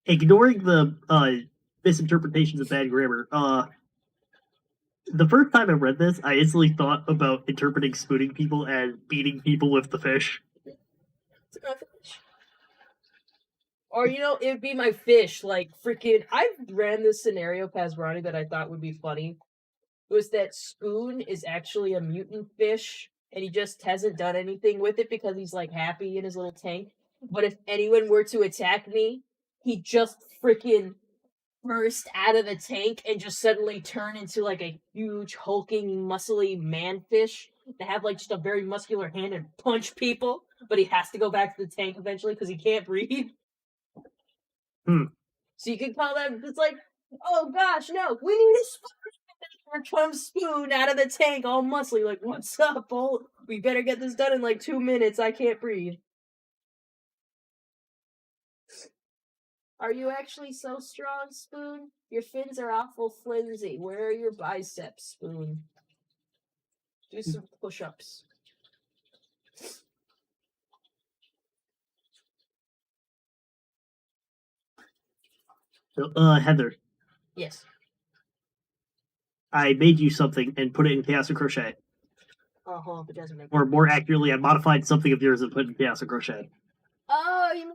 Ignoring the misinterpretations of bad grammar, the first time I read this, I instantly thought about interpreting spooning people as beating people with the fish. It's my fish. Or, you know, it'd be my fish. Like, freaking. I ran this scenario past Ronnie that I thought would be funny. It was that Spoon is actually a mutant fish, and he just hasn't done anything with it because he's, like, happy in his little tank. But if anyone were to attack me, he'd just freaking burst out of the tank and just suddenly turn into, like, a huge, hulking, muscly man-fish that have, like, just a very muscular hand and punch people, but he has to go back to the tank eventually because he can't breathe. So you could call them, it's like, oh gosh, no, we need a spoon. Comes Spoon out of the tank, all muscly, like, what's up, Bolt? We better get this done in like 2 minutes. I can't breathe. Are you actually so strong, Spoon? Your fins are awful flimsy. Where are your biceps, Spoon? Do some push-ups. So, Heather, Yes. I made you something and put it in Chaos and Crochet. Uh-huh, but doesn't make Or more accurately, I modified something of yours and put it in Chaos and Crochet. Oh, you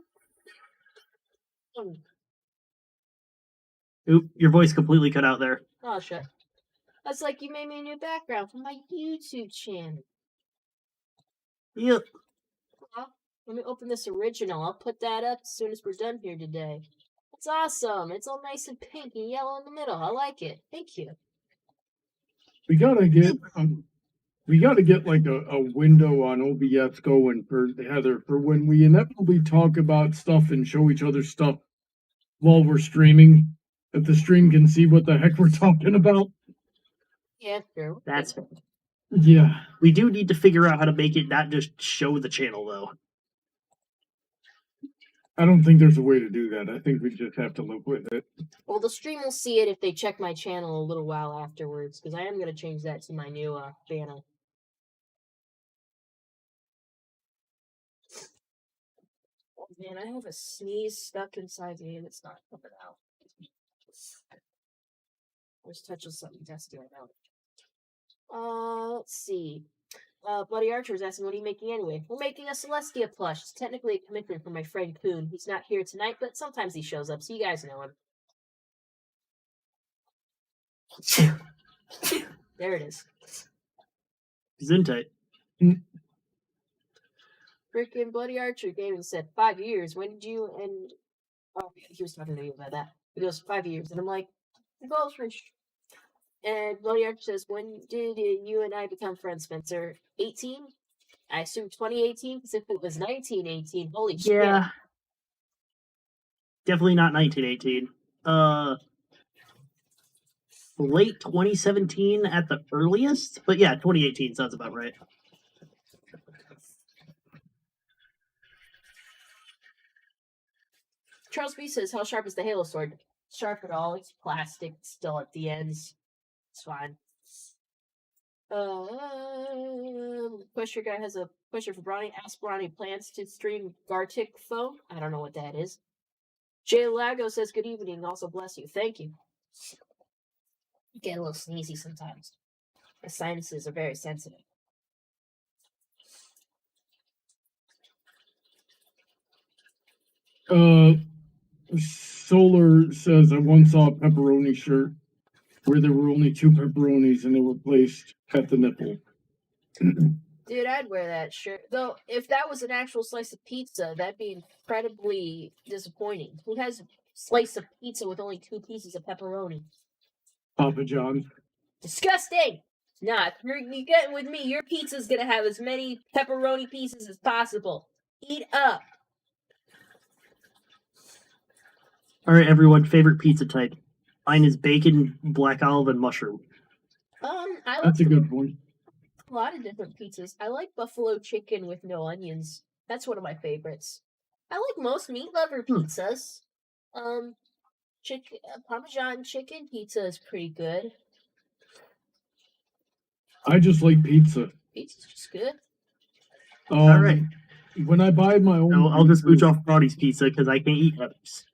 Oop, your voice completely cut out there. Oh, shit. That's like you made me a new background for my YouTube channel. Yep. Well, let me open this original. I'll put that up as soon as we're done here today. It's awesome. It's all nice and pink and yellow in the middle. I like it. Thank you. we gotta get like a window on OBS going for Heather for when we inevitably talk about stuff and show each other stuff while we're streaming. If the stream can see what the heck we're talking about. Yeah, sure. That's Yeah. We do need to figure out how to make it not just show the channel, though. I don't think there's a way to do that. I think we just have to live with it. Well, the stream will see it if they check my channel a little while afterwards, because I am going to change that to my new banner. Oh, man, I have a sneeze stuck inside me and it's not coming out. I was touching something testy right now. Let's see. Bloody Archer is asking, what are you making anyway? We're making a Celestia plush. It's technically a commitment from my friend Quinn. He's not here tonight, but sometimes he shows up, so you guys know him. There it is. Gesundheit. Freaking Bloody Archer Gaming said 5 years. When did you and oh, he was talking to me about that. He goes 5 years, and I'm like, the goal's reached. And Bloody Archer says, when did you and I become friends, Spencer? 18? I assume 2018, because if it was 1918, holy shit. Yeah. Definitely not 1918. Late 2017 at the earliest, but yeah, 2018 sounds about right. Charles B says, how sharp is the Halo sword? Sharp at all. It's plastic still at the ends. It's fine. Pusher guy has a question for Ronnie. Ask Ronnie plans to stream Gartic phone. I don't know what that is. Jay Lago says, good evening. Also bless you. Thank you. I get a little sneezy sometimes. My sinuses are very sensitive. Solar says I once saw a pepperoni shirt where there were only 2 pepperonis and they were placed at the nipple. Dude, I'd wear that shirt. Though, if that was an actual slice of pizza, that'd be incredibly disappointing. Who has a slice of pizza with only 2 pieces of pepperoni? Papa John. Disgusting! Nah, if you get with me, your pizza's gonna have as many pepperoni pieces as possible. Eat up. All right, everyone. Favorite pizza type? Mine is bacon, black olive, and mushroom. I That's a like good one. a lot of different pizzas. I like buffalo chicken with no onions. That's one of my favorites. I like most meat lover pizzas. Parmesan chicken pizza is pretty good. I just like pizza. Pizza's just good. All right. When I buy my own, So I'll just mooch pizzas- off Ronnie's pizza because I can't eat others.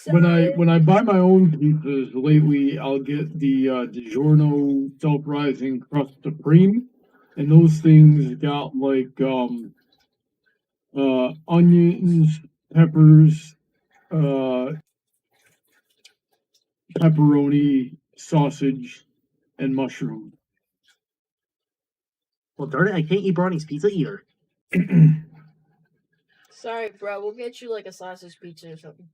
when I buy my own pizzas lately, I'll get the DiGiorno self-rising crust supreme, and those things got like onions, peppers, pepperoni, sausage, and mushroom. Well, darn it, I can't eat Ronnie's pizza either. Sorry, bro. We'll get you like a sausage pizza or something.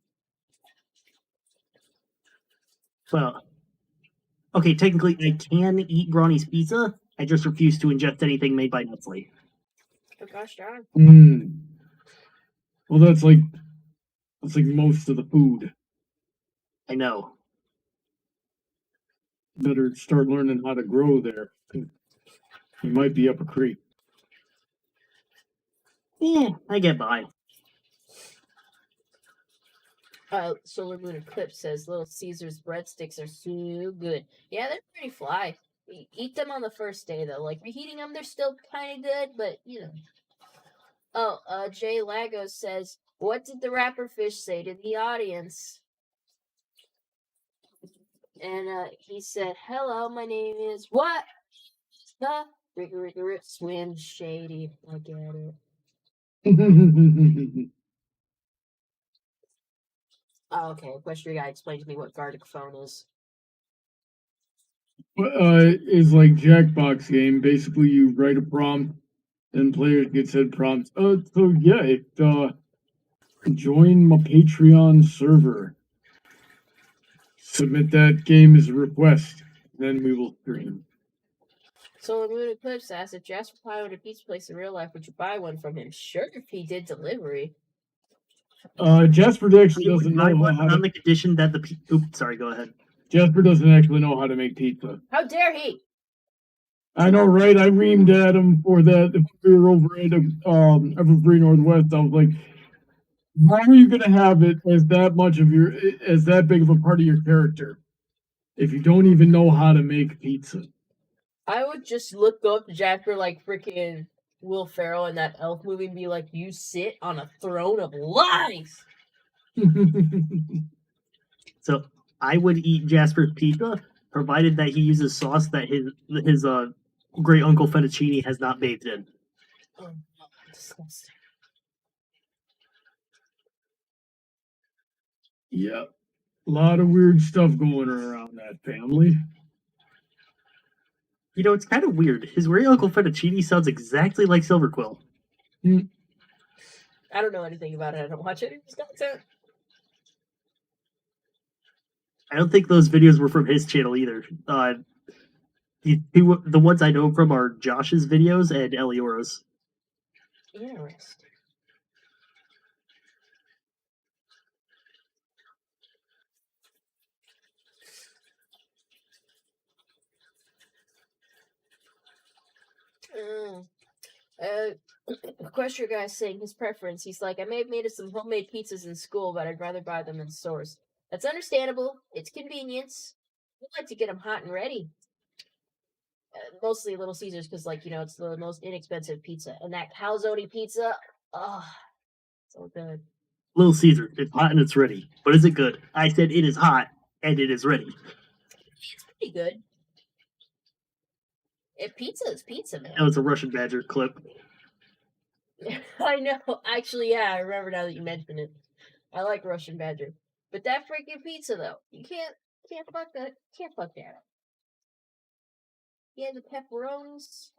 Well, okay, technically I can eat Ronnie's pizza. I just refuse to ingest anything made by Nestle. Oh gosh darn. Well, that's like most of the food. I know. Better start learning how to grow there. You might be up a creek. Yeah, I get by. Solar Moon Eclipse says Little Caesar's breadsticks are so good. Yeah, they're pretty fly. Eat them on the first day though. Like reheating them, they're still kind of good, but you know. Oh, Jay Lagos says, "What did the rapper Fish say to the audience?" And he said, "Hello, my name is what? The Rip Swim Shady." I get it. Oh, okay. Equestria guy explained to me what Gardic phone is. Is like Jackbox game. Basically, you write a prompt, and players get said prompts. So yeah, join my Patreon server. Submit that game as a request, then we will stream. Solar Moon Eclipse asked if Jasper Pie owned a pizza place in real life, would you buy one from him? Sure, if he did delivery. Jasper actually doesn't know how on the condition that the oops, sorry, go ahead. Jasper doesn't actually know how to make pizza. How dare he? I know, right? I reamed at him for that. If we were over at Evergreen Northwest, I was like, "Why are you going to have it as that big of a part of your character if you don't even know how to make pizza?" I would just look up to Jasper like freaking Will Ferrell in that Elf movie and be like, "You sit on a throne of lies." So I would eat Jasper's pizza, provided that he uses sauce that his great uncle Fettuccine has not bathed in. Oh, no, disgusting. Yep. A lot of weird stuff going around that family. You know, it's kind of weird. His great uncle Fettuccine sounds exactly like Silverquill. I don't know anything about it. I don't watch any of his content. I don't think those videos were from his channel either. The ones I know from are Josh's videos and Eliora's. Interesting. Equestria guy saying his preference. He's like, I may have made us some homemade pizzas in school, but I'd rather buy them in stores. That's understandable. It's convenience. We like to get them hot and ready. Mostly Little Caesars because, like, you know, it's the most inexpensive pizza. And that calzone pizza, oh, so good. Little Caesar, it's hot and it's ready. But is it good? I said it is hot and it is ready. It's pretty good. Pizza is pizza, man. That was a Russian Badger clip. I know. Actually, yeah, I remember now that you mentioned it. I like Russian Badger. But that freaking pizza, though, you can't fuck that. Can't fuck that up. Yeah, the pepperonis.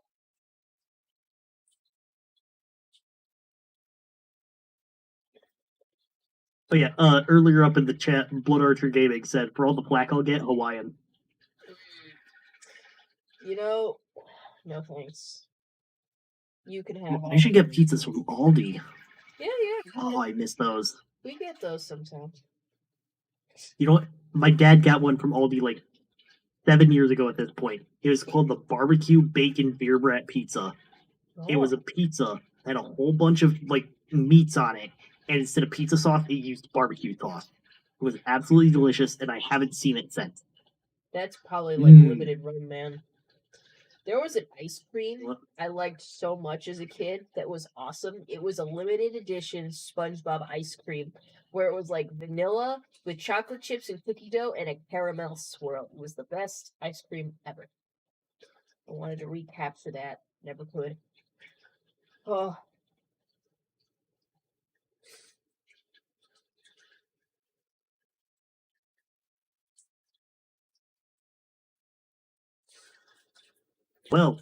Oh yeah, earlier up in the chat, Blood Archer Gaming said, for all the flack I'll get, Hawaiian. You know, No thanks. You can have. I should get pizzas from Aldi. Yeah. Oh, I miss those. We get those sometimes. You know what? My dad got one from Aldi like 7 years ago at this point. It was called the barbecue bacon beer brat pizza. It was a pizza that had a whole bunch of like meats on it, and instead of pizza sauce, it used barbecue sauce. It was absolutely delicious, and I haven't seen it since. That's probably like limited run, man. There was an ice cream I liked so much as a kid that was awesome. It was a limited edition SpongeBob ice cream where it was like vanilla with chocolate chips and cookie dough and a caramel swirl. It was the best ice cream ever. I wanted to recapture that. Never could. Oh. Well,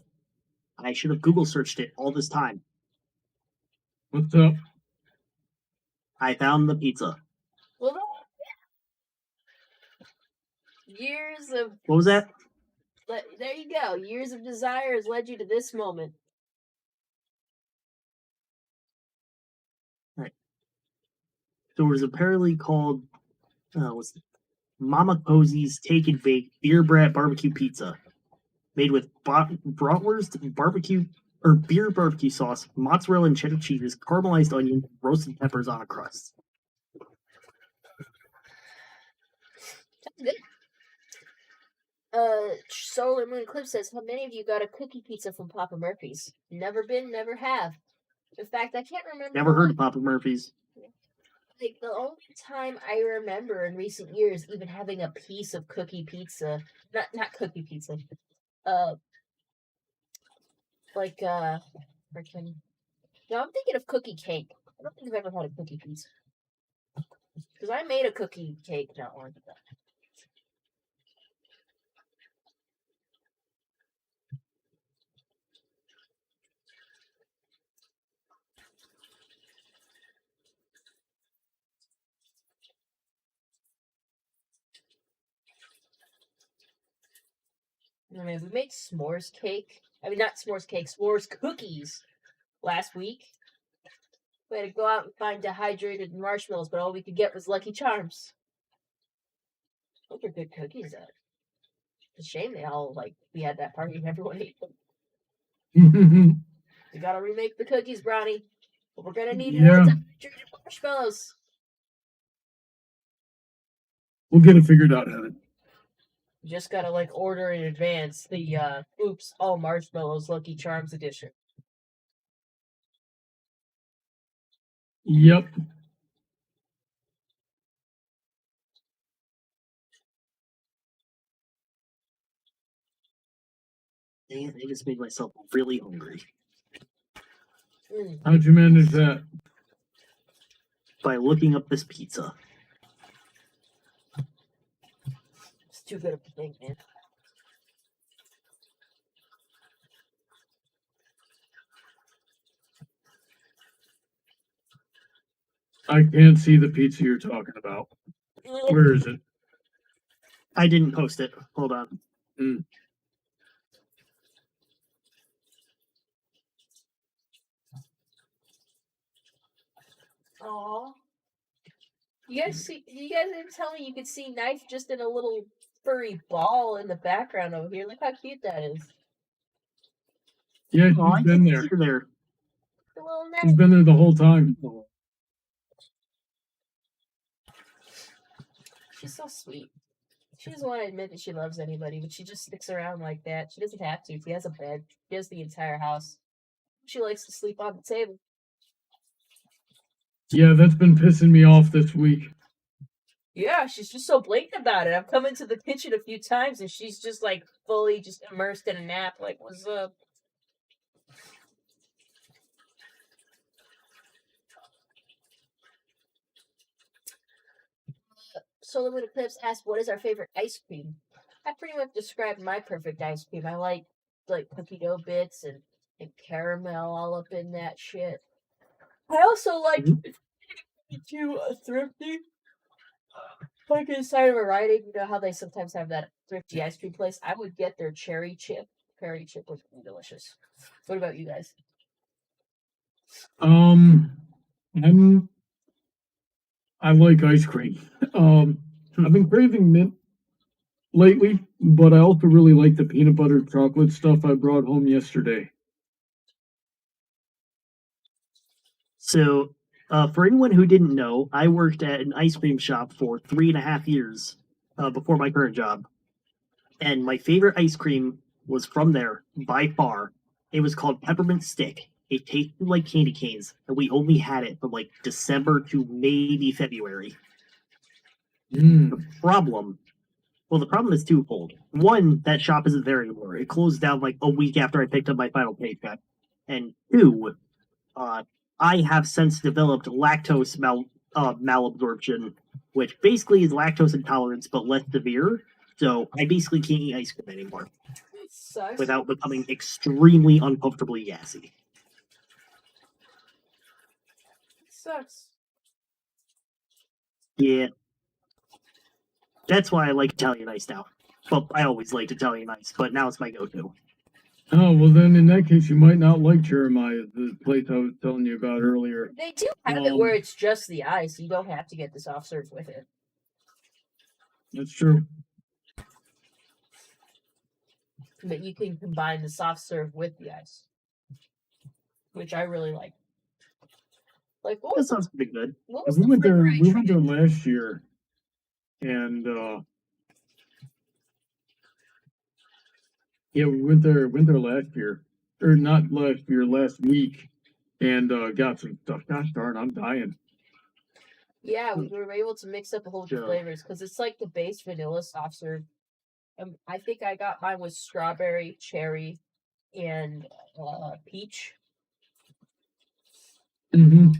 I should have Google searched it all this time. What's up? I found the pizza. Well, years of... What was that? There you go. Years of desire has led you to this moment. Right. So it was apparently called Mama Cozy's Take and Bake Beer Brat Barbecue Pizza. Made with bratwurst, barbecue, or beer barbecue sauce, mozzarella and cheddar cheese, caramelized onion, roasted peppers on a crust. That's good. Solar Moon Clip says, how many of you got a cookie pizza from Papa Murphy's? Never been, never have. In fact, I can't remember. Never heard of Papa Murphy's. Like, the only time I remember in recent years even having a piece of cookie pizza, not cookie pizza, freaking, no, I'm thinking of cookie cake. I don't think I've ever had a cookie pizza. Because I made a cookie cake not long ago. I mean, we made s'mores cake. I mean, not s'mores cake, s'mores cookies last week. We had to go out and find dehydrated marshmallows, but all we could get was Lucky Charms. Those are good cookies, though. It's a shame they all, we had that party and everyone ate them. We gotta remake the cookies, Ronnie. But we're gonna need more dehydrated marshmallows. We'll get it figured out, Heather. You just gotta, order in advance the, Oops, All Marshmallows Lucky Charms edition. Yep. Dang, I just made myself really hungry. How'd you manage that? By looking up this pizza. It's too good of a thing, man. I can't see the pizza you're talking about. Where is it? I didn't post it. Hold on. Aww. You guys didn't tell me you could see Knife just in a little furry ball in the background over here. Look how cute that is. Yeah, she's been there. The little Knife. She's been there the whole time. She's so sweet. She doesn't want to admit that she loves anybody, but she just sticks around like that. She doesn't have to. She has a bed. She has the entire house. She likes to sleep on the table. Yeah, that's been pissing me off this week. Yeah, she's just so blatant about it. I've come into the kitchen a few times and she's just fully just immersed in a nap. What's up? Solar Moon Eclipse asked, what is our favorite ice cream? I pretty much described my perfect ice cream. I like cookie dough bits and caramel all up in that shit. I also like to thrifty. Inside of a Rite Aid, you know how they sometimes have that thrifty ice cream place? I would get their cherry chip Perry chip was delicious. What about you guys? I like ice cream. I've been craving mint lately, but I also really like the peanut butter chocolate stuff I brought home yesterday. So, for anyone who didn't know, I worked at an ice cream shop for 3.5 years before my current job. And my favorite ice cream was from there by far. It was called Peppermint Stick. It tasted like candy canes, and we only had it from like December to maybe February. Mm. The problem is twofold. One, that shop isn't there anymore. It closed down like a week after I picked up my final paycheck. And two, I have since developed lactose malabsorption, which basically is lactose intolerance but less severe. So I basically can't eat ice cream anymore It sucks. without becoming extremely uncomfortably gassy. It sucks. Yeah. That's why I like Italian ice now. Well, I always liked Italian ice, but now it's my go-to. Oh, well then in that case you might not like Jeremiah, the place I was telling you about earlier. They do have it where it's just the ice. You don't have to get the soft serve with it. That's true. But you can combine the soft serve with the ice, which I really like. Like, what That was, sounds pretty good. what was We the went there. flavor I We went tried? there last year, and yeah, we went there. Last year, or not last year, last week, and got some stuff. Gosh darn, I'm dying. Yeah, we were able to mix up a whole bunch of Sure. flavors because it's like the base vanilla soft serve. I think I got mine with strawberry, cherry, and peach. Mm-hmm.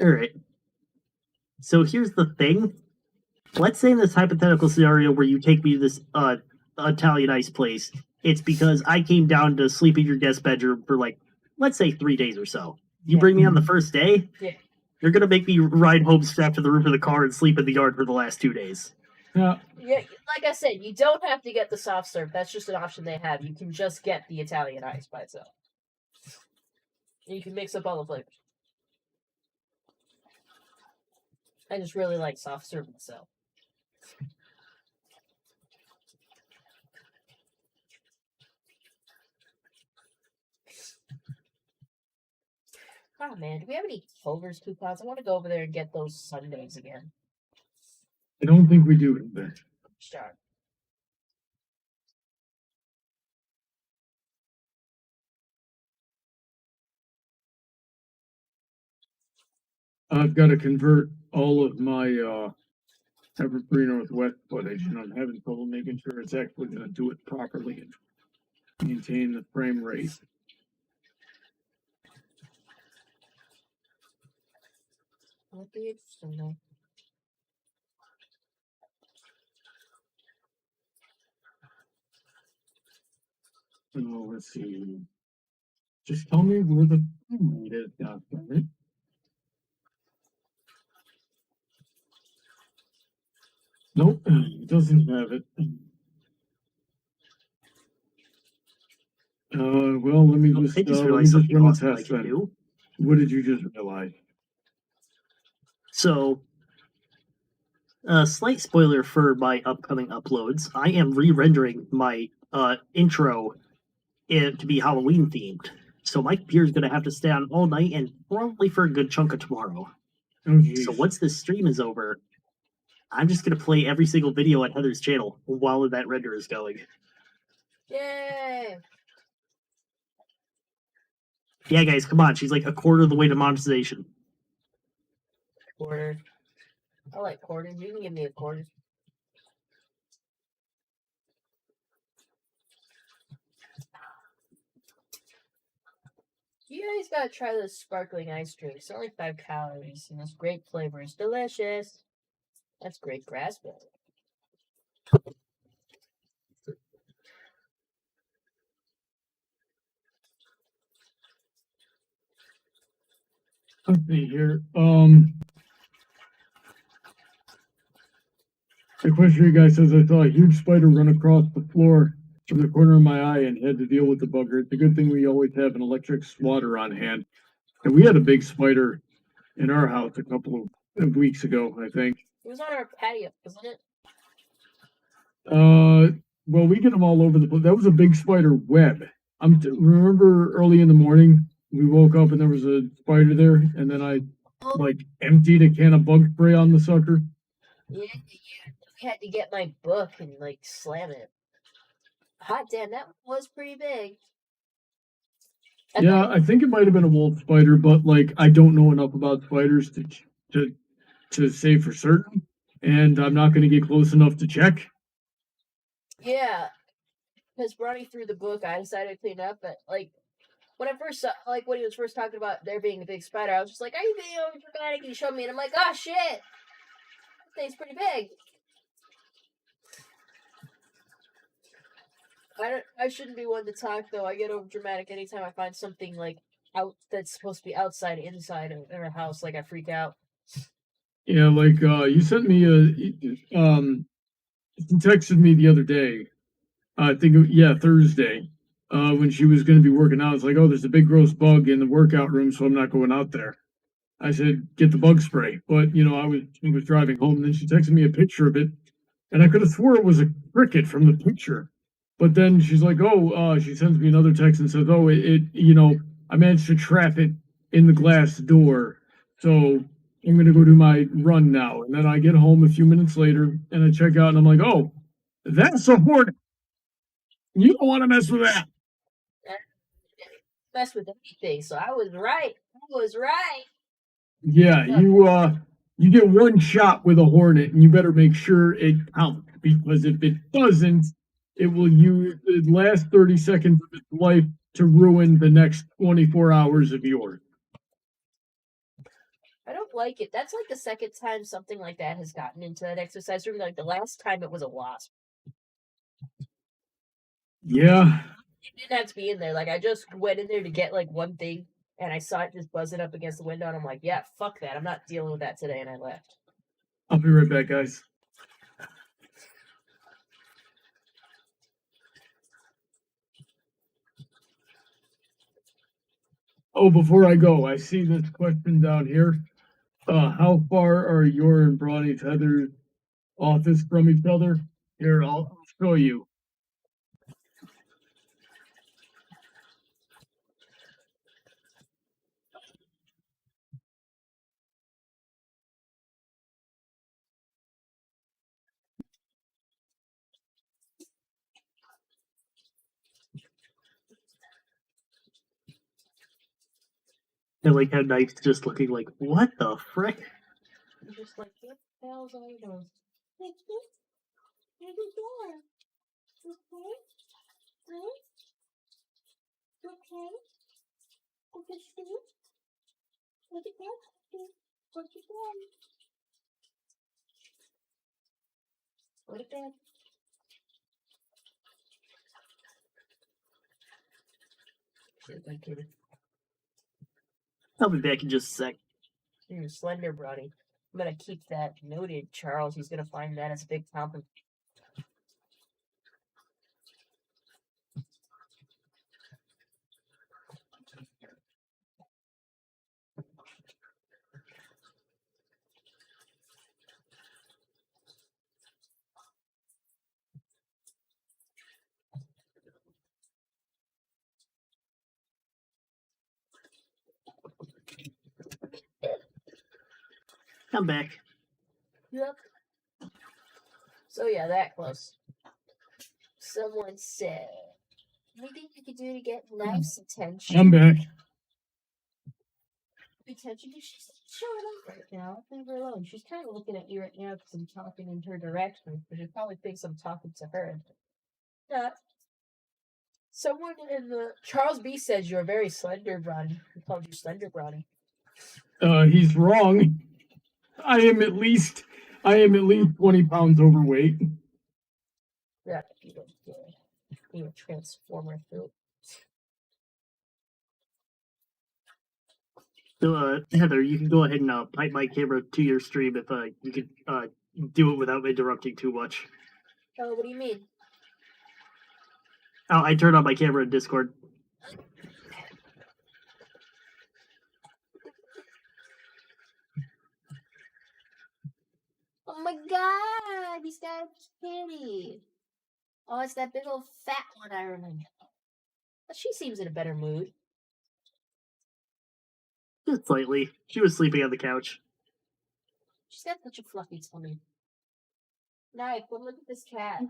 All right. So here's the thing. Let's say in this hypothetical scenario where you take me to this Italian ice place, it's because I came down to sleep in your guest bedroom for like, let's say 3 days or so. You Yeah. bring me on the first day, Yeah. you're gonna make me ride home strapped to the roof of the car and sleep in the yard for the last 2 days. Yeah. Yeah, like I said, you don't have to get the soft serve. That's just an option they have. You can just get the Italian ice by itself. And you can mix up all the flavors. I just really like soft serve myself. Oh man, do we have any Culver's coupons? I want to go over there and get those sundaes again. I don't think we do either. Sure. I've got to convert all of my Evergreen Northwest footage, and I'm having trouble making sure it's actually going to do it properly and maintain the frame rate. That'd be interesting though. Oh, let's see. Just tell me where the frame rate is, goddammit. Nope, it doesn't have it. Well, let me I just run realized a something awesome I test can then. do. What did you just realize? So, slight spoiler for my upcoming uploads. I am re-rendering my intro to be Halloween themed. So my computer's gonna have to stay on all night and probably for a good chunk of tomorrow. Oh, geez. So once this stream is over, I'm just gonna play every single video on Heather's channel while that render is going. Yay! Yeah, guys, come on. She's like a quarter of the way to monetization. Quarter. I like quarters. You can give me a quarter. You guys gotta try this sparkling ice drink. It's only 5 calories and it's great flavor. It's delicious. That's great raspberry. Let's see here. question guy says I saw a huge spider run across the floor from the corner of my eye and had to deal with the bugger. It's a good thing we always have an electric swatter on hand. And we had a big spider in our house a couple of weeks ago, I think. It was on our patio, wasn't it? Well, we get them all over the place. That was a big spider web. Remember early in the morning, we woke up and there was a spider there, and then I emptied a can of bug spray on the sucker. Yeah, I had to get my book and slam it. Hot damn, that was pretty big. I think it might have been a wolf spider, but I don't know enough about spiders to say for certain, and I'm not going to get close enough to check. Yeah, because Ronnie threw the book, I decided to clean up, but when I first saw, when he was first talking about there being a big spider, I was just like, "Are you being over dramatic?" And he showed me, and I'm like, "Oh shit, that thing's pretty big." I shouldn't be one to talk though. I get over dramatic anytime I find something out that's supposed to be outside, inside in our house. I freak out. Yeah, you sent me you texted me the other day. I think Thursday. When she was going to be working out, it's like, oh, there's a big gross bug in the workout room, so I'm not going out there. I said, get the bug spray, but I was driving home, and then she texted me a picture of it, and I could have swore it was a cricket from the picture. But then she's like, she sends me another text and says, oh, I managed to trap it in the glass door. So I'm going to go do my run now. And then I get home a few minutes later and I check out and I'm like, oh, that's a hornet. You don't want to mess with that. Mess with anything. So I was right. Yeah, you get one shot with a hornet and you better make sure it counts, because if it doesn't, it will use the last 30 seconds of its life to ruin the next 24 hours of yours. I don't like it. That's the second time something like that has gotten into that exercise room. The last time it was a wasp. Yeah. It didn't have to be in there. I just went in there to get one thing, and I saw it just buzzing up against the window, and I'm like, yeah, fuck that. I'm not dealing with that today, and I left. I'll be right back, guys. Oh, before I go, I see this question down here. How far are your and Brawny's Heather's office from each other? Here, I'll show you. I like how Knife's just looking like, what the frick? I'm just like, what the hell's all you doing? There's a door. Okay? Right? Okay? Okay, Steve? What you got? What you got? What you got? Shit, my kid. I'll be back in just a sec. Slender Brody. I'm gonna keep that noted, Charles. He's gonna find that as a big compliment. I'm back. Yep. So yeah, that close. Someone said, anything you could do to get Knife's attention? I'm back. Attention, she's showing up right now. Leave her alone. She's kind of looking at you right now because I'm talking in her direction, but she probably thinks I'm talking to her. Yeah. Someone in the Charles B says you're very slender, Bronny. He called you slender, Bronny. He's wrong. I am at least 20 pounds overweight. Yeah, you a transformer through. So, Heather, you can go ahead and pipe my camera to your stream if you could do it without interrupting too much. Oh, what do you mean? Oh, I turned on my camera in Discord. Oh my god, he's got a kitty. Oh, it's that big old fat one I remember. But she seems in a better mood. Just slightly. She was sleeping on the couch. She's got such a fluffy tummy. Knife, come look at this cat.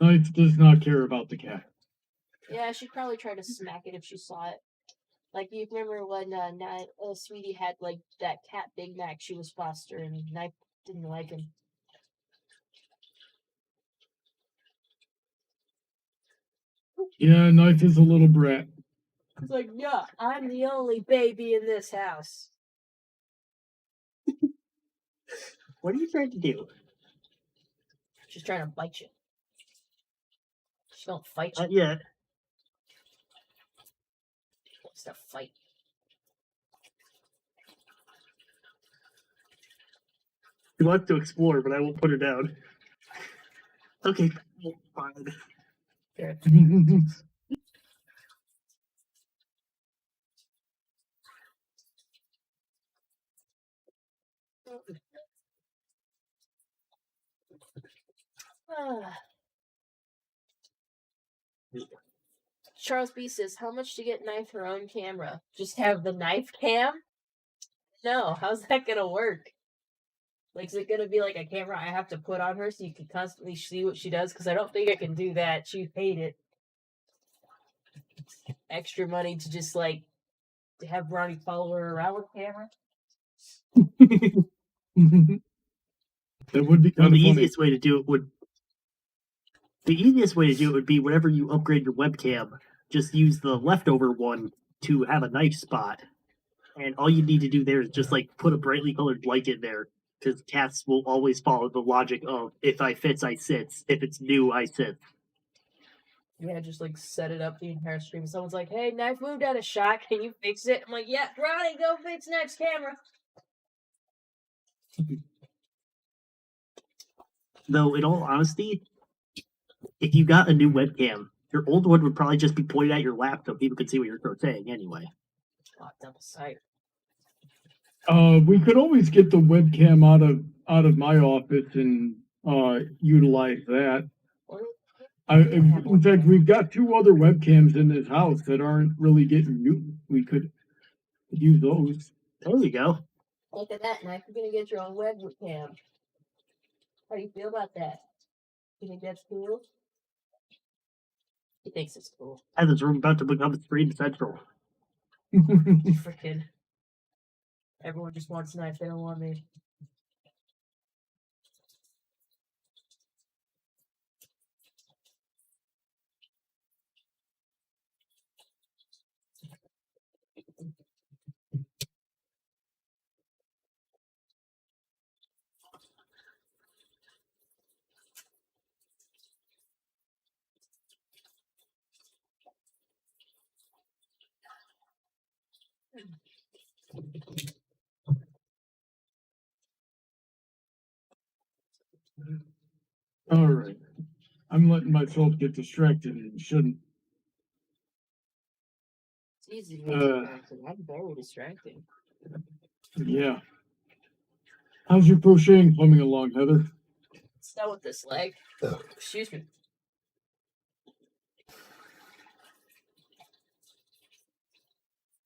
Knight does not care about the cat. Yeah, she'd probably try to smack it if she saw it. Like, you remember when Sweetie had, like, that cat Big Mac she was fostering, and Knife didn't like him. Yeah, Knight is a little brat. It's like, yeah, I'm the only baby in this house. What are you trying to do? She's trying to bite you. She don't fight you. Yeah. She wants to fight. She wants to explore, but I won't put her down. Okay, fine. There. Charles B says, how much to get Knife her own camera? Just have the knife cam? No, how's that gonna work? Like, is it gonna be like a camera I have to put on her so you can constantly see what she does? Because I don't think I can do that. She paid it. Extra money to just, like, to have Ronnie follow her around with camera? That would be Well, kind the of funny. easiest way to do it would. The easiest way to do it would be whenever you upgrade your webcam, just use the leftover one to have a knife spot. And all you need to do there is just like put a brightly colored light in there, because cats will always follow the logic of if I fits, I sits. If it's new, I sit. Yeah, just like set it up the entire stream. Someone's like, hey, Knife moved out of shot. Can you fix it? I'm like, yeah, Ronnie, go fix Knife's camera. Though, in all honesty, if you got a new webcam, your old one would probably just be pointed at your lap so people could see what you're crocheting anyway. Oh, double sight. We could always get the webcam out of my office and utilize that. In fact, we've got 2 other webcams in this house that aren't really getting used. We could use those. There you go. Look at that, Knife. You're gonna get your own webcam. How do you feel about that? You think that's cool? He thinks it's cool. As it's about to become Stream Central. Frickin'. Everyone just wants Knife. They don't want me. All right. I'm letting myself get distracted and shouldn't. It's easy to be distracted. I'm very distracting. Yeah. How's your crocheting coming along, Heather? It's done with this leg. Excuse me.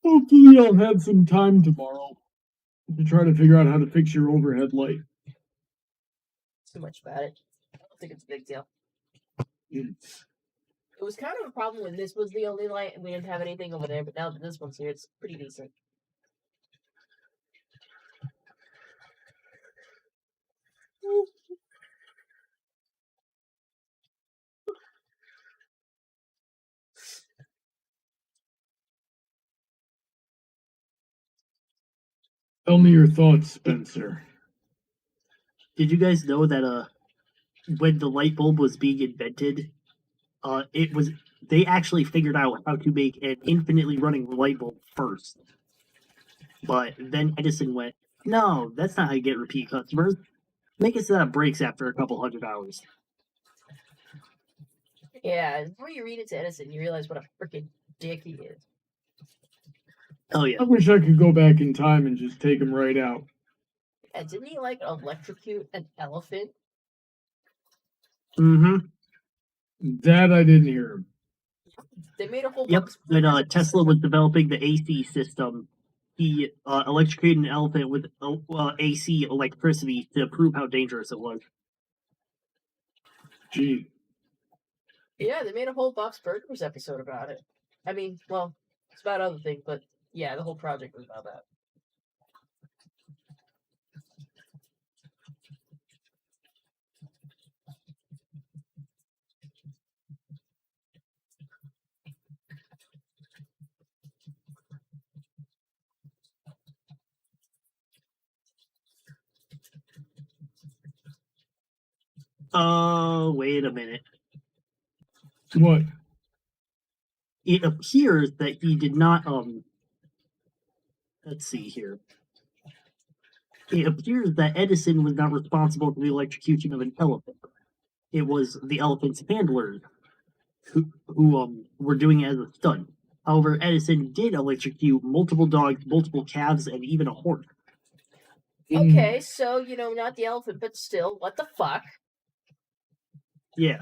Hopefully I'll have some time tomorrow to try to figure out how to fix your overhead light. Too much about it. I don't think it's a big deal. Mm. It was kind of a problem when this was the only light and we didn't have anything over there, but now that this one's here, it's pretty decent. Tell me your thoughts, Spencer. Did you guys know that when the light bulb was being invented, they actually figured out how to make an infinitely running light bulb first. But then Edison went, No, that's not how you get repeat customers. Make it so that it breaks after a couple $100. Yeah, the more you read it to Edison, you realize what a freaking dick he is. Oh yeah. I wish I could go back in time and just take him right out. Yeah, didn't he like electrocute an elephant? Mm-hmm. That I didn't hear him. They made a whole Yep. box. When Tesla was developing the AC system, he electrocuted an elephant with AC electricity to prove how dangerous it was. Gee. Yeah, they made a whole Bob's Burgers episode about it. I mean, well, it's about other things, but yeah, the whole project was about that. Oh, wait a minute. What? It appears that he did not, let's see here. It appears that Edison was not responsible for the electrocution of an elephant. It was the elephant's handlers who were doing it as a stunt. However, Edison did electrocute multiple dogs, multiple calves, and even a horse. Okay, so, not the elephant, but still, what the fuck? Yeah.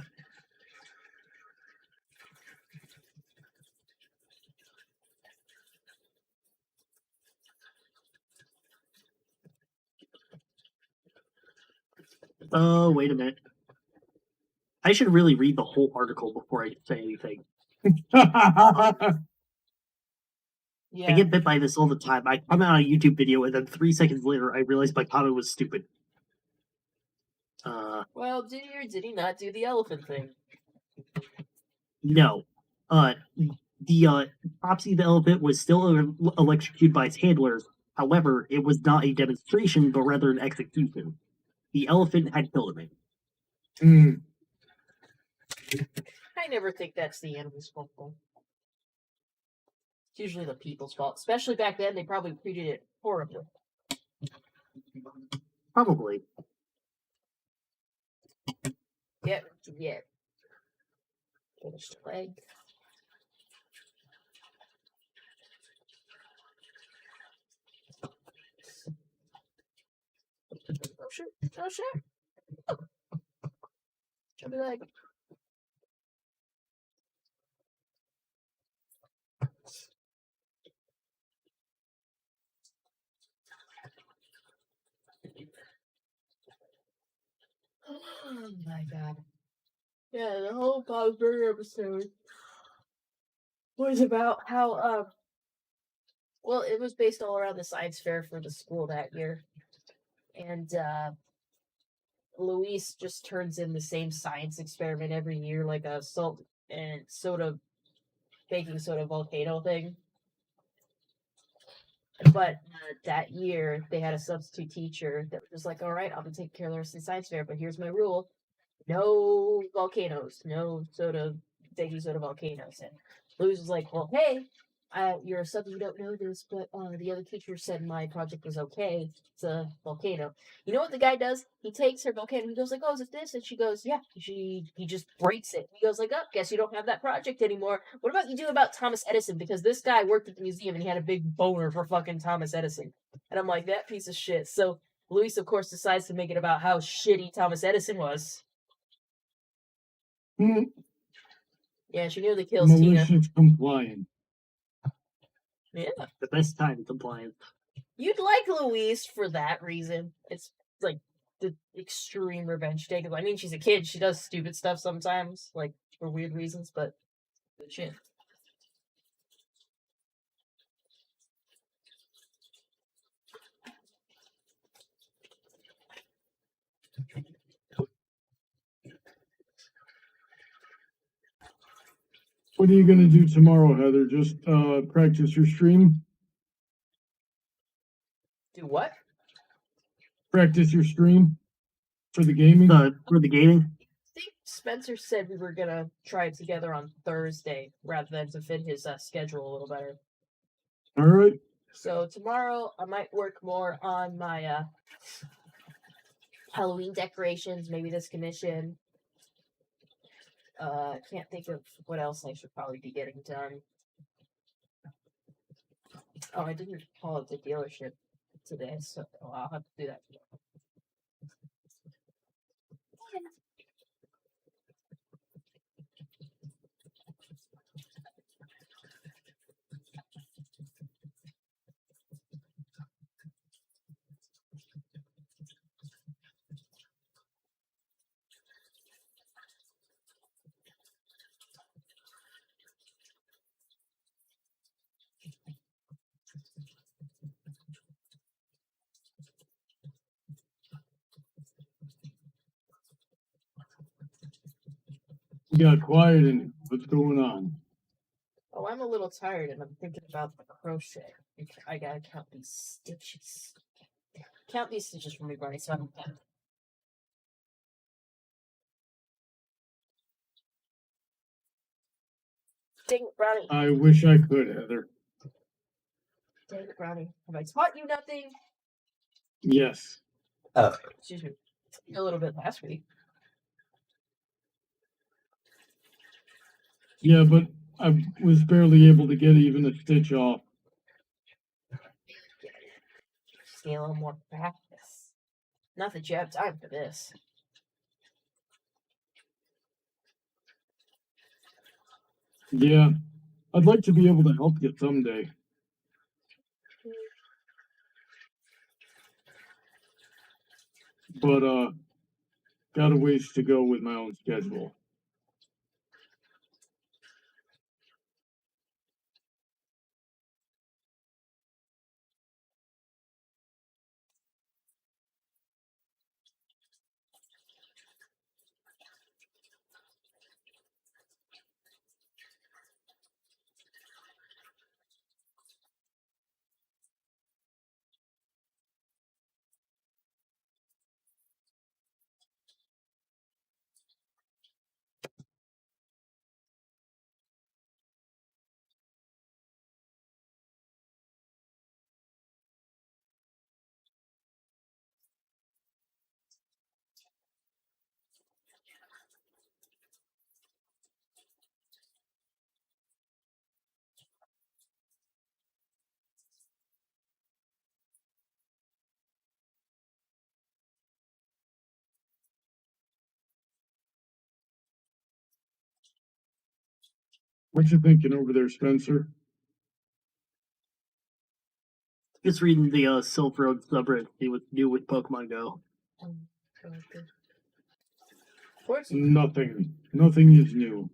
Oh, wait a minute. I should really read the whole article before I say anything. Yeah. I get bit by this all the time. I come out a YouTube video, and then 3 seconds later, I realize my comment was stupid. Well, did he or did he not do the elephant thing? No. The Topsy the elephant was still electrocuted by its handlers. However, it was not a demonstration, but rather an execution. The elephant had killed him. I never think that's the animal's fault, though. It's usually the people's fault. Especially back then, they probably treated it horribly. Probably. Yeah. Finished leg. Oh shit! Oh shit! Chubby leg. Oh my god. Yeah, the whole Bob's Burger episode was about how, well, it was based all around the science fair for the school that year. And, Luis just turns in the same science experiment every year, like a salt and soda, baking soda volcano thing. But that year, they had a substitute teacher that was like, all right, I'm going to take care of the rest of the science fair, but here's my rule. No volcanoes, no baking soda volcanoes. And Luis was like, well, hey, you're a sub, you don't know this, but the other teacher said my project was okay. It's a volcano. You know what the guy does? He takes her volcano. He goes like, oh, is it this? And she goes, yeah. He just breaks it. He goes like, oh, guess you don't have that project anymore. What about you do about Thomas Edison? Because this guy worked at the museum and he had a big boner for fucking Thomas Edison. And I'm like, that piece of shit. So Luis, of course, decides to make it about how shitty Thomas Edison was. Yeah, she nearly kills Tina. Malicious compliant. Yeah. The best time compliance. You'd like Louise for that reason. It's like the extreme revenge taker. I mean, she's a kid. She does stupid stuff sometimes, like for weird reasons, but good shit. What are you going to do tomorrow, Heather? Just practice your stream? Do what? Practice your stream for the gaming? For the gaming? I think Spencer said we were going to try it together on Thursday rather than to fit his schedule a little better. All right. So tomorrow I might work more on my Halloween decorations, maybe this commission. I can't think of what else I should probably be getting done. Oh, I didn't call it the dealership today, so I'll have to do that tomorrow. You got quiet in here. What's going on? Oh, I'm a little tired and I'm thinking about the crochet. I gotta count these stitches. Count these stitches for me, Ronnie, so I don't get them. Dang it, Ronnie. I wish I could, Heather. Dang it, Ronnie. Have I taught you nothing? Yes. Excuse me. A little bit last week. Yeah, but I was barely able to get even a stitch off. Just need a little more practice. Not that you have time for this. Yeah. I'd like to be able to help you someday. But got a ways to go with my own schedule. What you thinking over there, Spencer? Just reading the Silk Road subreddit, see what's new with Pokemon Go. Nothing. Nothing is new.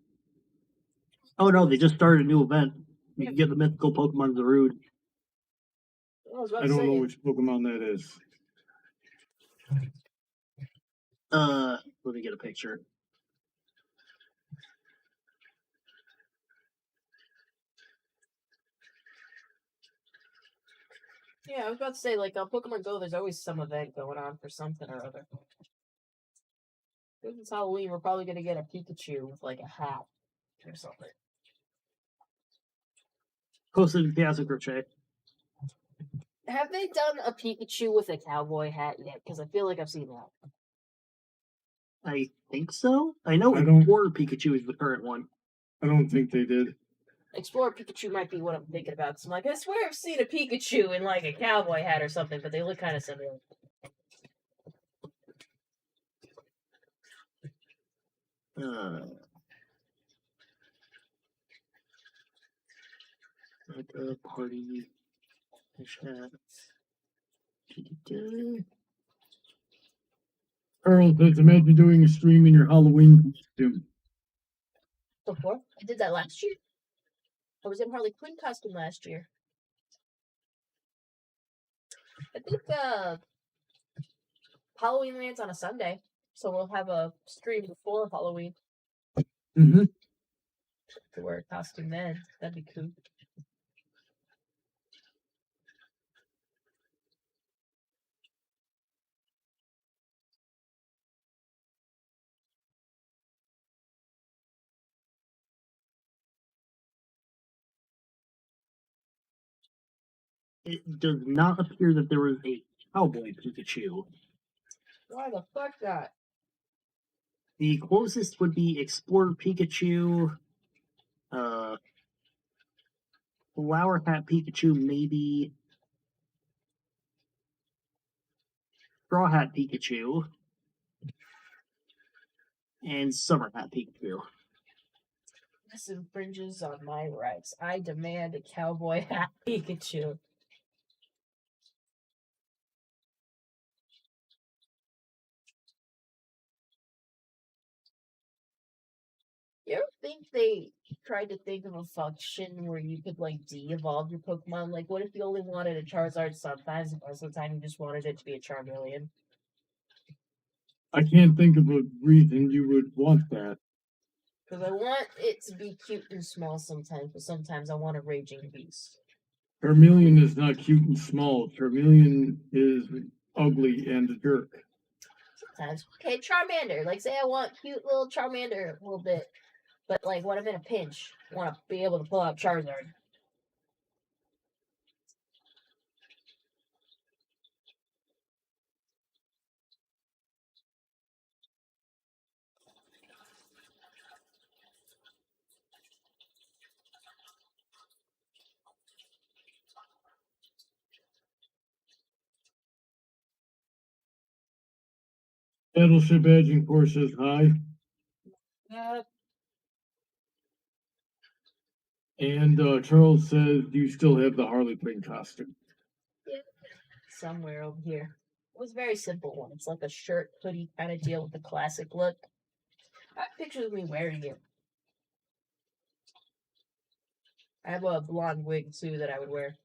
Oh no, they just started a new event. You can get the mythical Pokemon Zarude. I don't know which Pokemon that is. Let me get a picture. Yeah, I was about to say, like, on Pokemon Go, there's always some event going on for something or other. If it's Halloween, we're probably gonna get a Pikachu with, like, a hat or something. Posted in Chaos and Crochet. Have they done a Pikachu with a cowboy hat yet? Because I feel like I've seen that. I think so. I know I don't- Explorer Pikachu is the current one. I don't think they did. Explorer Pikachu might be what I'm thinking about. Cause I'm like, I swear I've seen a Pikachu in, like, a cowboy hat or something, but they look kind of similar. Like a party. Hat. Earl says, imagine doing a stream in your Halloween costume. Before? I did that last year. I was in Harley Quinn costume last year. I think Halloween lands on a Sunday, so we'll have a stream before Halloween Mm-hmm. to wear a costume then. That'd be cool. it does not appear that there was a cowboy Pikachu. Why the fuck not? The closest would be Explorer Pikachu, Flower Hat Pikachu, maybe Straw Hat Pikachu, and Summer Hat Pikachu. This infringes on my rights. I demand a cowboy hat Pikachu. You ever think they tried to think of a function where you could, like, de-evolve your Pokemon? Like, what if you only wanted a Charizard sometimes, and most of the time you just wanted it to be a Charmeleon? I can't think of a reason you would want that. Because I want it to be cute and small sometimes, but sometimes I want a Raging Beast. Charmeleon is not cute and small. Charmeleon is ugly and a jerk. Sometimes. Okay, Charmander. Like, say I want cute little Charmander a little bit, but, like, when I'm in a pinch, I want to be able to pull out Charizard. Battleship Edging Force says hi. And Charles says, do you still have the Harley Quinn costume? Yeah. Somewhere over here. It was a very simple one. It's like a shirt, hoodie kind of deal with the classic look. I have pictures of me wearing it. I have a blonde wig, too, that I would wear.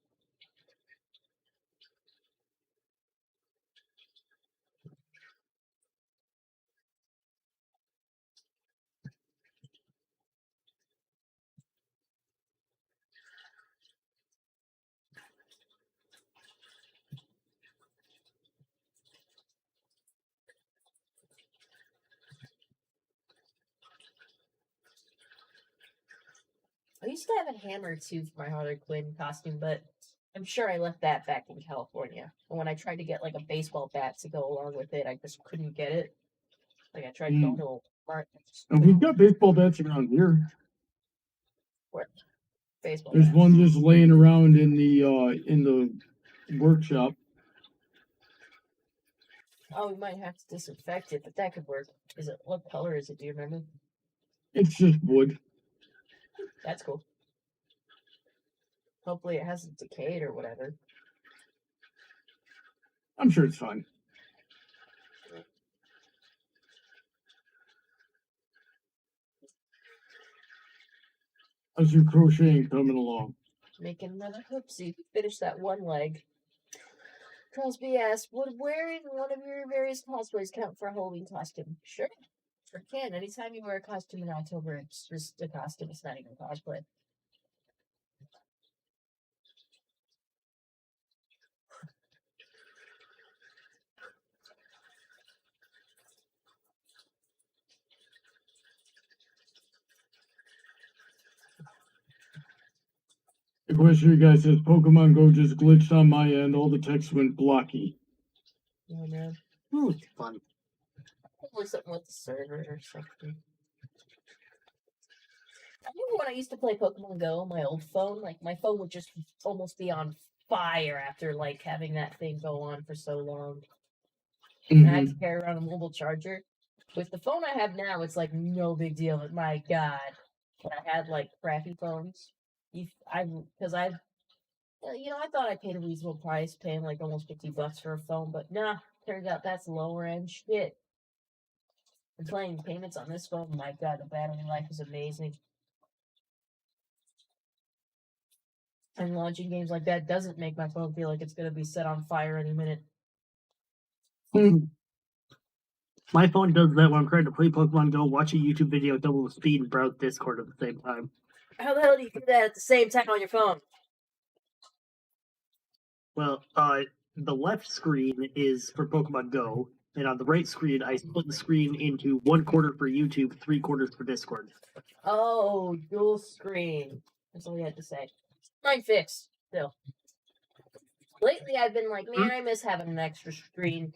I used to have a hammer, too, for my Harley Quinn costume, but I'm sure I left that back in California. And when I tried to get, like, a baseball bat to go along with it, I just couldn't get it. Like, I tried to go to a Walmart. And we've got baseball bats around here. What? Baseball There's bats. one just laying around in the workshop. Oh, we might have to disinfect it, but that could work. Is it, what color is it? Do you remember? It's just wood. That's cool. Hopefully it hasn't decayed or whatever. I'm sure it's fine. How's your crocheting coming along? Making another hoopsie. Finish that one leg. Charles B asks, would wearing one of your various cosplays count for a Halloween costume? Sure. Sure can. Anytime you wear a costume in October, it's just a costume. It's not even cosplay. The question you guys says Pokemon Go just glitched on my end. All the text went blocky. Oh, man. Ooh, it's fun. Probably something with the server or something. I remember when I used to play Pokemon Go on my old phone, like, my phone would just almost be on fire after, like, having that thing go on for so long. And I had to carry around a mobile charger. With the phone I have now, it's, like, no big deal, but my god. When I had, like, crappy phones, because I thought I paid a reasonable price, paying, like, almost $50 for a phone, but nah, turns out that's lower end shit. And playing payments on this phone, my god, the battery life is amazing. And launching games like that doesn't make my phone feel like it's going to be set on fire any minute. My phone does that when I'm trying to play Pokemon Go, watch a YouTube video, double the speed, and browse Discord at the same time. How the hell do you do that at the same time on your phone? Well, the left screen is for Pokemon Go, and on the right screen, I split the screen into 1/4 for YouTube, 3/4 for Discord. Oh, dual screen. That's all you had to say. Mine fixed, still. Lately, I've been like, man, I miss having an extra screen.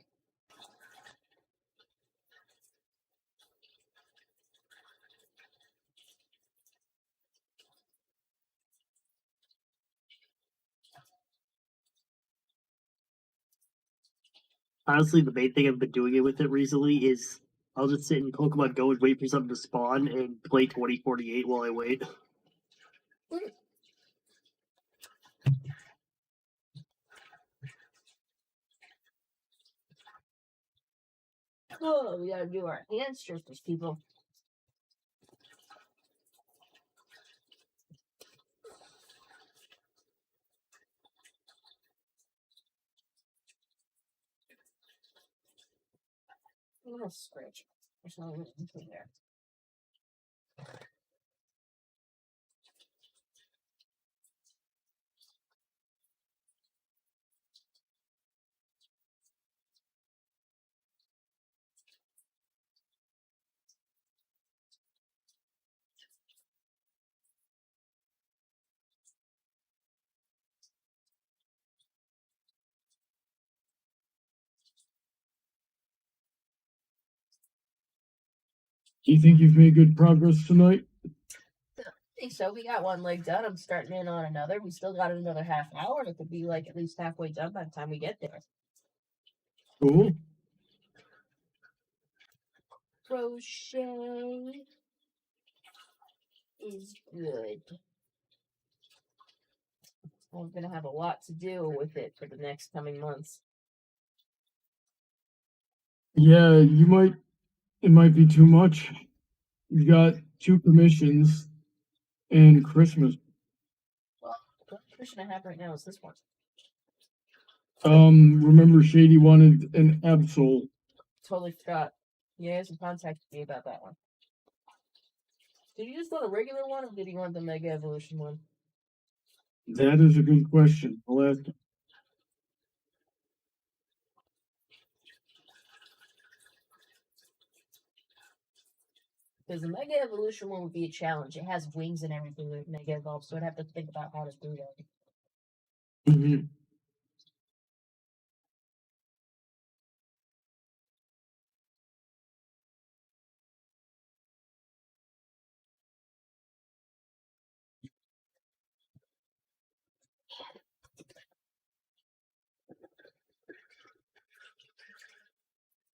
Honestly, the main thing I've been doing it with it recently is I'll just sit in Pokemon Go and wait for something to spawn and play 2048 while I wait. Oh, we gotta do our hand strippers, people. I'm gonna scratch. There's no anything there. Do you think you've made good progress tonight? I think so. We got one leg done. I'm starting in on another. We still got another half hour. It could be like at least halfway done by the time we get there. Cool. Crochet is good. I'm gonna have a lot to do with it for the next coming months. Yeah, it might be too much. You got 2 commissions and Christmas. Well, the only person I have right now is this one. Remember Shady wanted an Absol. Totally forgot. Yeah, he hasn't contacted me about that one. Did you just want a regular one, or did he want the Mega Evolution one? That is a good question. I'll ask him. Because the Mega Evolution one would be a challenge. It has wings and everything with Mega Evolve, so I'd have to think about how to do that. Mm-hmm.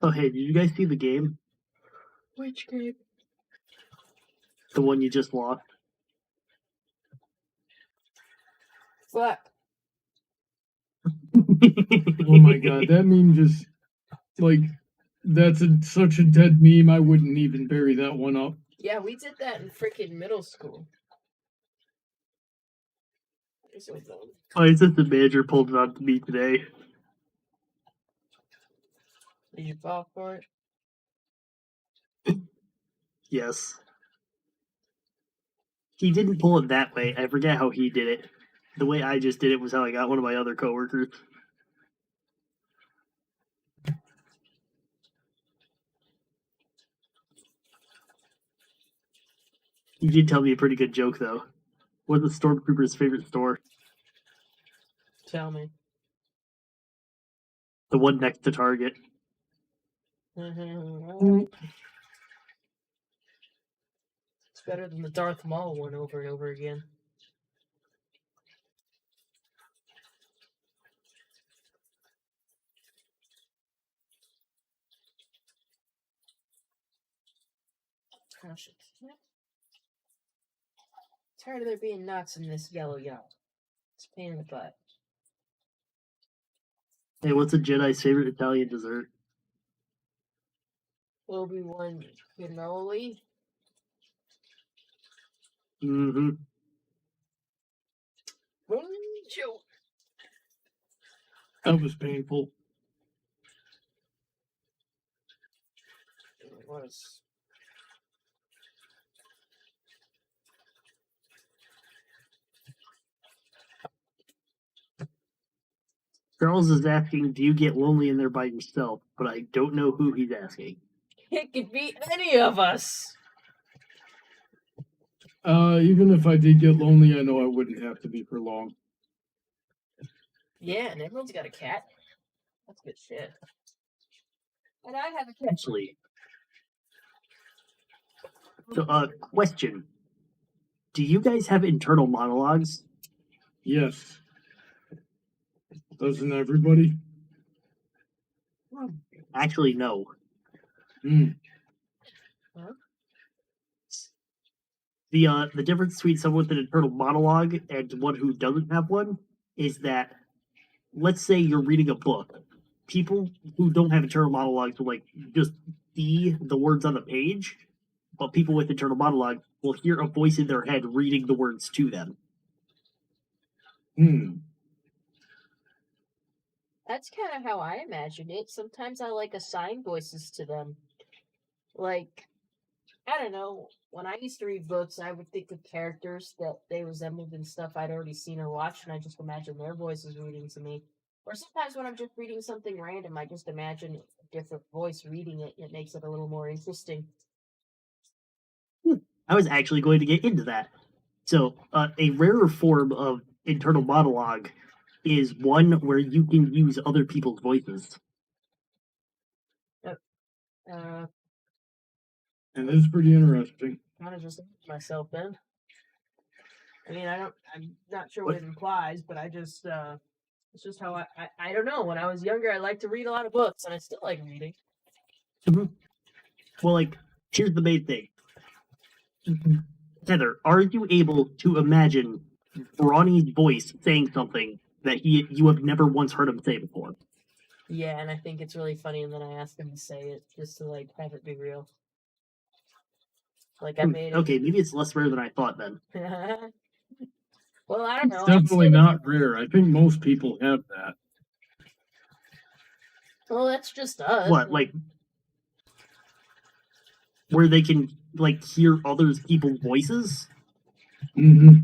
Oh, hey, did you guys see the game? Which game? The one you just lost? What? Oh my god, that meme just like that's such a dead meme. I wouldn't even bury that one up. Yeah, we did that in freaking middle school. So dumb. Oh, it's just the manager pulled it on to me today. Did you fall for it? Yes. He didn't pull it that way. I forget how he did it. The way I just did it was how I got one of my other coworkers. You did tell me a pretty good joke, though. What's the Stormtrooper's favorite store? Tell me. The one next to Target. It's better than the Darth Maul one over and over again. Gosh, tired of there being knots in this yellow yarn. It's a pain in the butt. Hey, what's a Jedi's favorite Italian dessert? Obi-Wan cannoli. Mm-hmm. Bonjour. That was painful. It was. Charles is asking, do you get lonely in there by yourself? But I don't know who he's asking. It could be any of us. Even if I did get lonely, I know I wouldn't have to be for long. Yeah, and everyone's got a cat. That's good shit. And I have a cat. Actually, so, question. Do you guys have internal monologues? Yes. Doesn't everybody? Actually, no. Hmm. The difference between someone with an internal monologue and one who doesn't have one is that, let's say you're reading a book. People who don't have internal monologues will like just see the words on the page, but people with internal monologue will hear a voice in their head reading the words to them. Hmm. That's kind of how I imagine it. Sometimes I like assign voices to them. Like, I don't know. When I used to read books, I would think of characters that they resembled in stuff I'd already seen or watched, and I just imagine their voices reading to me. Or sometimes when I'm just reading something random, I just imagine a different voice reading it, and it makes it a little more interesting. I was actually going to get into that. So, a rarer form of internal monologue is one where you can use other people's voices. Uh, And it's pretty interesting. kind of just myself then. I mean, I'm not sure What? what it implies, but it's just how I don't know. When I was younger, I liked to read a lot of books, and I still like reading. Well, like, here's the main thing. Heather, are you able to imagine Ronnie's voice saying something that you have never once heard him say before? Yeah, and I think it's really funny, and then I ask him to say it just to like have it be real. Like I made it. Okay, maybe it's less rare than I thought then. Well, I don't know. It's definitely not rare. I think most people have that. Well, that's just us. What, like, where they can like hear other people's voices? Mm-hmm.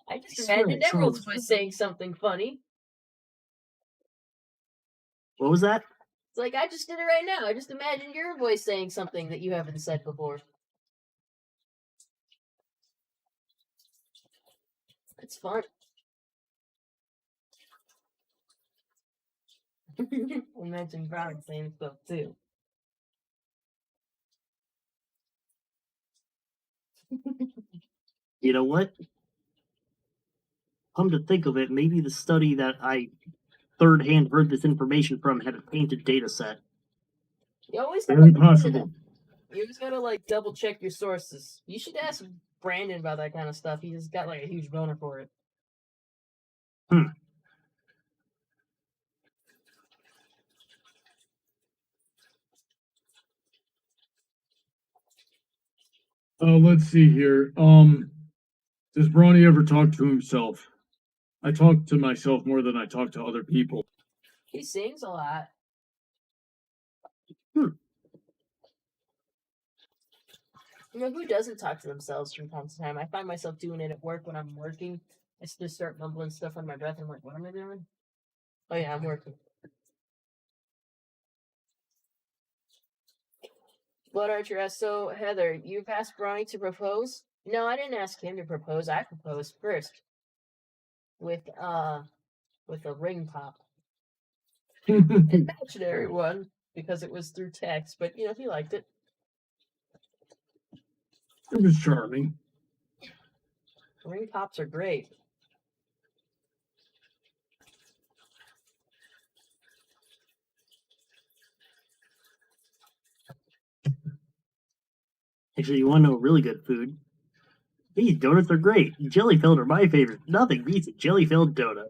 I just imagined Emerald's voice saying something funny. What was that? It's like I just did it right now. I just imagined your voice saying something that you haven't said before. It's fun. Imagine Brown saying stuff too. You know what? Come to think of it, maybe the study that I third hand heard this information from had a tainted data set. You always Very gotta possible. You always gotta like double check your sources. You should ask Brandon about that kind of stuff. He just got like a huge boner for it. Let's see here. Does Ronnie ever talk to himself? I talk to myself more than I talk to other people. He sings a lot. You know, who doesn't talk to themselves from time to time? I find myself doing it at work when I'm working. I just start mumbling stuff under my breath. I'm like, what am I doing? Oh yeah, I'm working. Blood Archer asks, so Heather, you've asked Ronnie to propose? No, I didn't ask him to propose. I proposed first. With a ring pop. An imaginary one, because it was through text, but you know, he liked it. It was charming. Ring pops are great. Actually, you want to know really good food? These donuts are great. Jelly filled are my favorite. Nothing beats a jelly filled donut.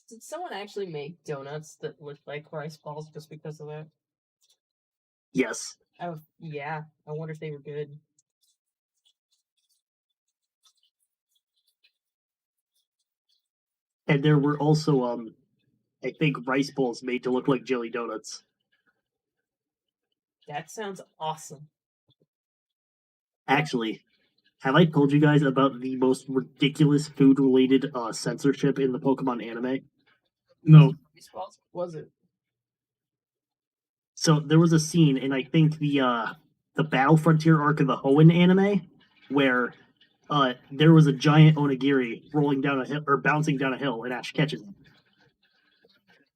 Did someone actually make donuts that look like rice balls just because of that? Yes. Oh, yeah. I wonder if they were good. And there were also, I think, rice balls made to look like jelly donuts. That sounds awesome. Actually, have I told you guys about the most ridiculous food-related censorship in the Pokemon anime? No. Rice balls? Was it? So there was a scene, and I think the the Battle Frontier arc of the Hoenn anime, where there was a giant onigiri rolling down a hill or bouncing down a hill, and Ash catches it.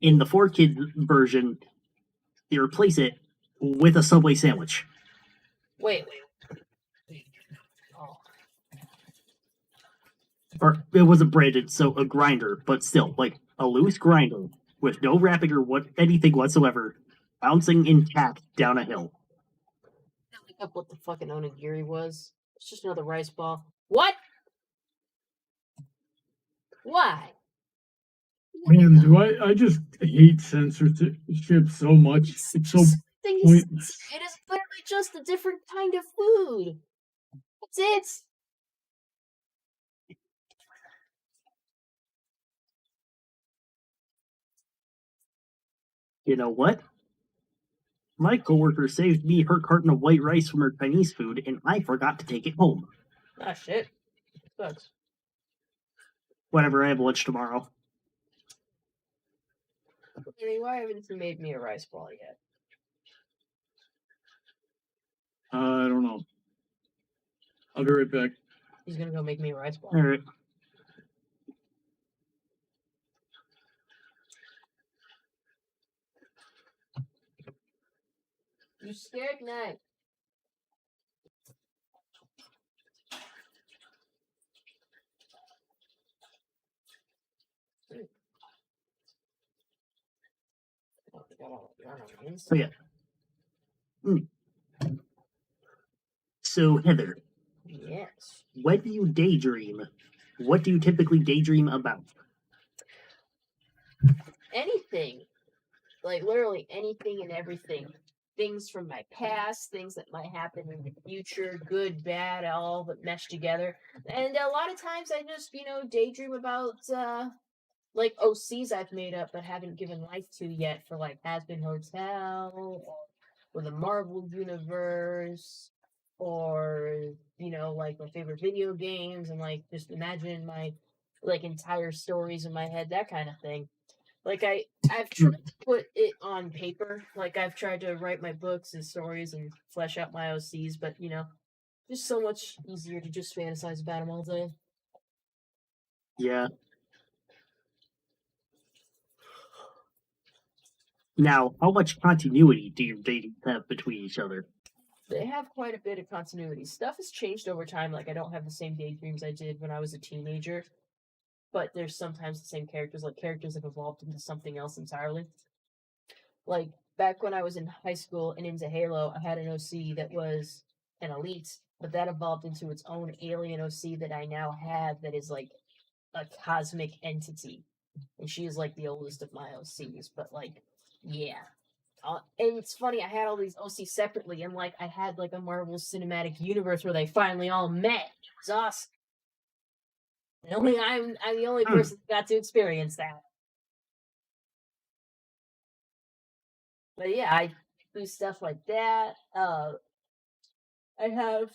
In the 4Kids version, they replace it with a Subway sandwich. Wait. Oh. Or it wasn't branded, so a grinder, but still, like a loose grinder with no wrapping or anything whatsoever, bouncing intact down a hill. Look up what the fucking onigiri was. It's just another rice ball. What? Why? Man, do I just hate censorship so much. It's so pointless. It is literally just a different kind of food. That's it. You know what? My coworker saved me her carton of white rice from her Chinese food, and I forgot to take it home. Ah, shit. Sucks. Whatever, I have lunch tomorrow. Why haven't you made me a rice ball yet? I don't know. I'll be right back. He's gonna go make me a rice ball. Alright. You scared me. So yeah. So Heather, Yes. when do you daydream? What do you typically daydream about? Anything. Like literally anything and everything. Things from my past, things that might happen in the future, good, bad, all but meshed together. And a lot of times I just, daydream about like OCs I've made up but haven't given life to yet for like Has Been Hotel or the Marvel Universe or like my favorite video games and like just imagine my like entire stories in my head, that kind of thing. Like I've tried to put it on paper. Like I've tried to write my books and stories and flesh out my OCs, but just so much easier to just fantasize about them all day. Yeah. Now, how much continuity do your daydreams have between each other? They have quite a bit of continuity. Stuff has changed over time. Like I don't have the same daydreams I did when I was a teenager, but there's sometimes the same characters. Like characters have evolved into something else entirely. Like back when I was in high school and into Halo, I had an OC that was an elite, but that evolved into its own alien OC that I now have that is like a cosmic entity. And she is like the oldest of my OCs, but like, yeah. And it's funny, I had all these OCs separately, and like I had like a Marvel Cinematic Universe where they finally all met. It was awesome. And I'm the only person that got to experience that. But yeah, I do stuff like that. I have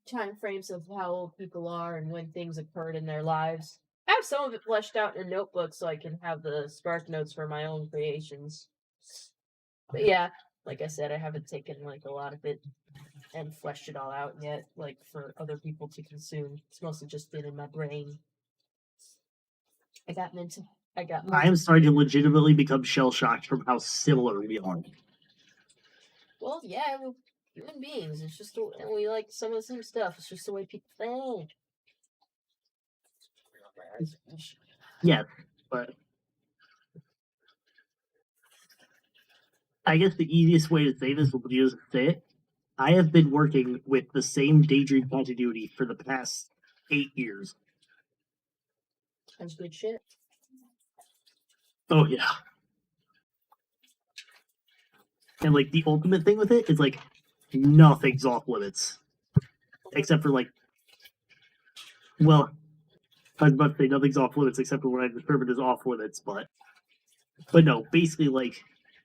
time frames of how old people are and when things occurred in their lives. I have some of it fleshed out in a notebook so I can have the spark notes for my own creations. But yeah, like I said, I haven't taken like a lot of it and fleshed it all out yet, like for other people to consume. It's mostly just been in my brain. I am starting to legitimately become shell-shocked from how similar we are. Well, yeah, we're human beings. It's just and we like some of the same stuff. It's just the way people think. Yeah, but I guess the easiest way to say this will be just to say it. I have been working with the same daydream continuity for the past 8 years. That's good shit. Oh, yeah. And, like, the ultimate thing with it is, like, nothing's off limits. Except for, like, well, I was about to say nothing's off limits except for what I determined as off limits, but no, basically, like,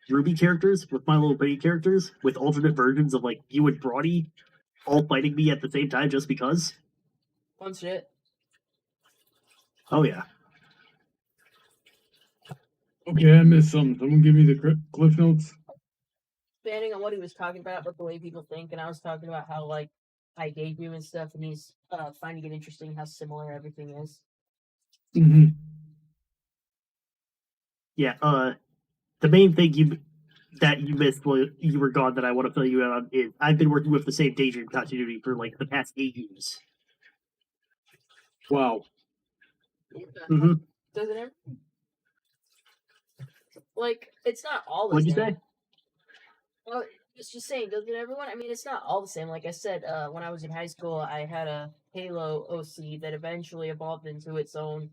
Ruby characters with My Little Pony characters with alternate versions of, like, you and Brody all fighting me at the same time just because. Fun shit. Oh, yeah. Okay, I missed something. Someone give me the cliff notes. Expanding on what he was talking about the way people think, and I was talking about how like I daydream and stuff, and he's finding it interesting how similar everything is. Mm-hmm. Yeah, the main thing that you missed while you were gone that I want to fill you in on is I've been working with the same daydream continuity for like the past 8 years. Wow. Mm-hmm. Doesn't it? Like, it's not all the What'd you same. say? Well, it's just saying, doesn't everyone? I mean, it's not all the same. Like I said, when I was in high school, I had a Halo OC that eventually evolved into its own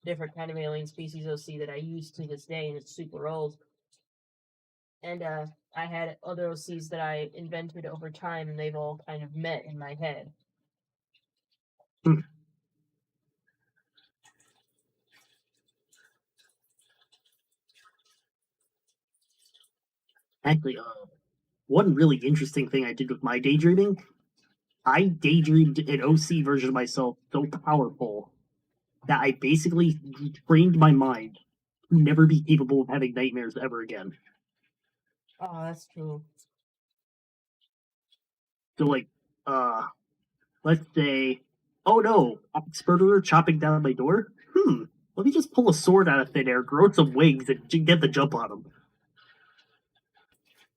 different kind of alien species OC that I use to this day, and it's super old. And I had other OCs that I invented over time, and they've all kind of met in my head. Hmm. Actually, one really interesting thing I did with my daydreaming, I daydreamed an OC version of myself so powerful that I basically trained my mind to never be capable of having nightmares ever again. Oh, that's true. So, like, let's say, oh no, ox murderer chopping down my door? Let me just pull a sword out of thin air, grow some wings, and get the jump on him.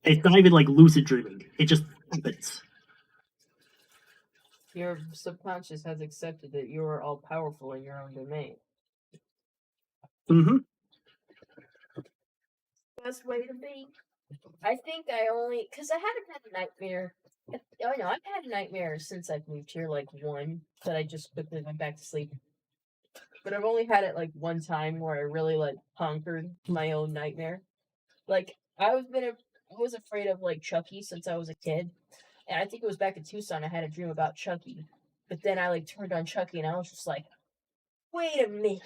It's not even like lucid dreaming. It just happens. Your subconscious has accepted that you are all powerful in your own domain. Mm-hmm. Best way to be. I think I only because I haven't had a nightmare. Oh no, I've had a nightmare since I've moved here, like one that I just quickly went back to sleep. But I've only had it like one time where I really like conquered my own nightmare. Like I was afraid of like Chucky since I was a kid, and I think it was back in Tucson. I had a dream about Chucky, but then I like turned on Chucky, and I was just like, "Wait a minute,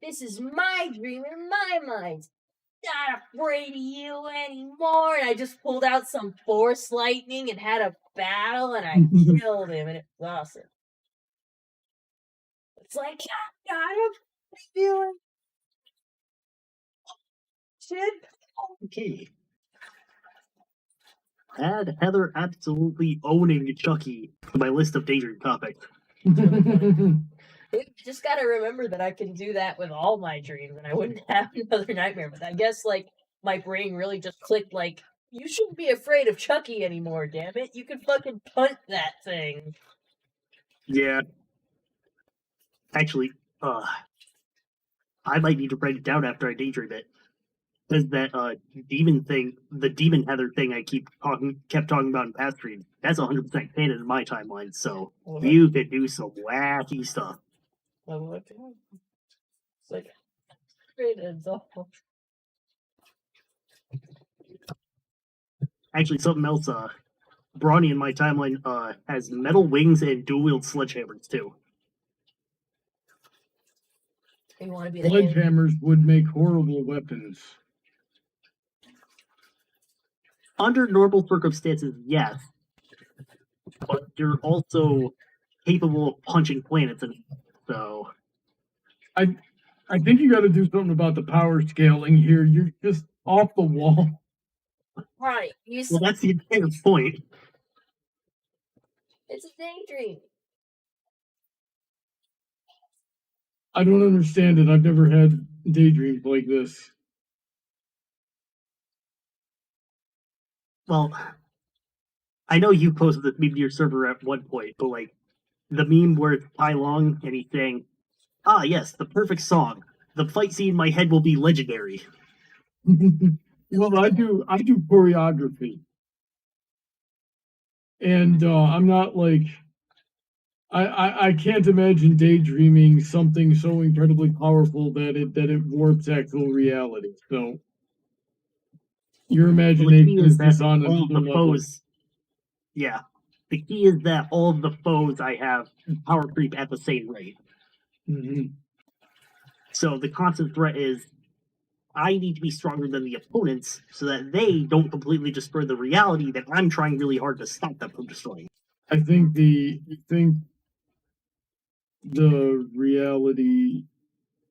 this is my dream in my mind. Not afraid of you anymore." And I just pulled out some force lightning and had a battle, and I killed him, and it was awesome. It's like, I got him. Feeling shit. Okay. Add Heather absolutely owning Chucky to my list of daydream topics. Just gotta remember that I can do that with all my dreams, and I wouldn't have another nightmare. But I guess like my brain really just clicked. Like, you shouldn't be afraid of Chucky anymore. Damn it, you can fucking punt that thing. Yeah. Actually, I might need to write it down after I daydream it. Because that demon thing, the demon Heather thing I kept talking about in past streams, that's 100% canon in my timeline, so you can do some wacky stuff. It's like, it's awful. Actually, something else, Ronnie in my timeline has metal wings and dual-wield sledgehammers, too. You want to be the Sledgehammers would make horrible weapons. Under normal circumstances, yes. But you're also capable of punching planets, and so... I think you got to do something about the power scaling here. You're just off the wall. Right. Well, that's the entire point. It's a daydream. I don't understand it. I've never had daydreams like this. Well, I know you posted this meme to your server at one point, but like the meme where it's Tai Long and he's saying, "Ah, yes, the perfect song. The fight scene in my head will be legendary." Well, I do choreography, and I'm not like I can't imagine daydreaming something so incredibly powerful that it warps actual reality. So your imagination is just on all of another the level. foes. Yeah, the key is that all of the foes I have power creep at the same rate. Mm-hmm. So the constant threat is I need to be stronger than the opponents so that they don't completely destroy the reality that I'm trying really hard to stop them from destroying. I think the reality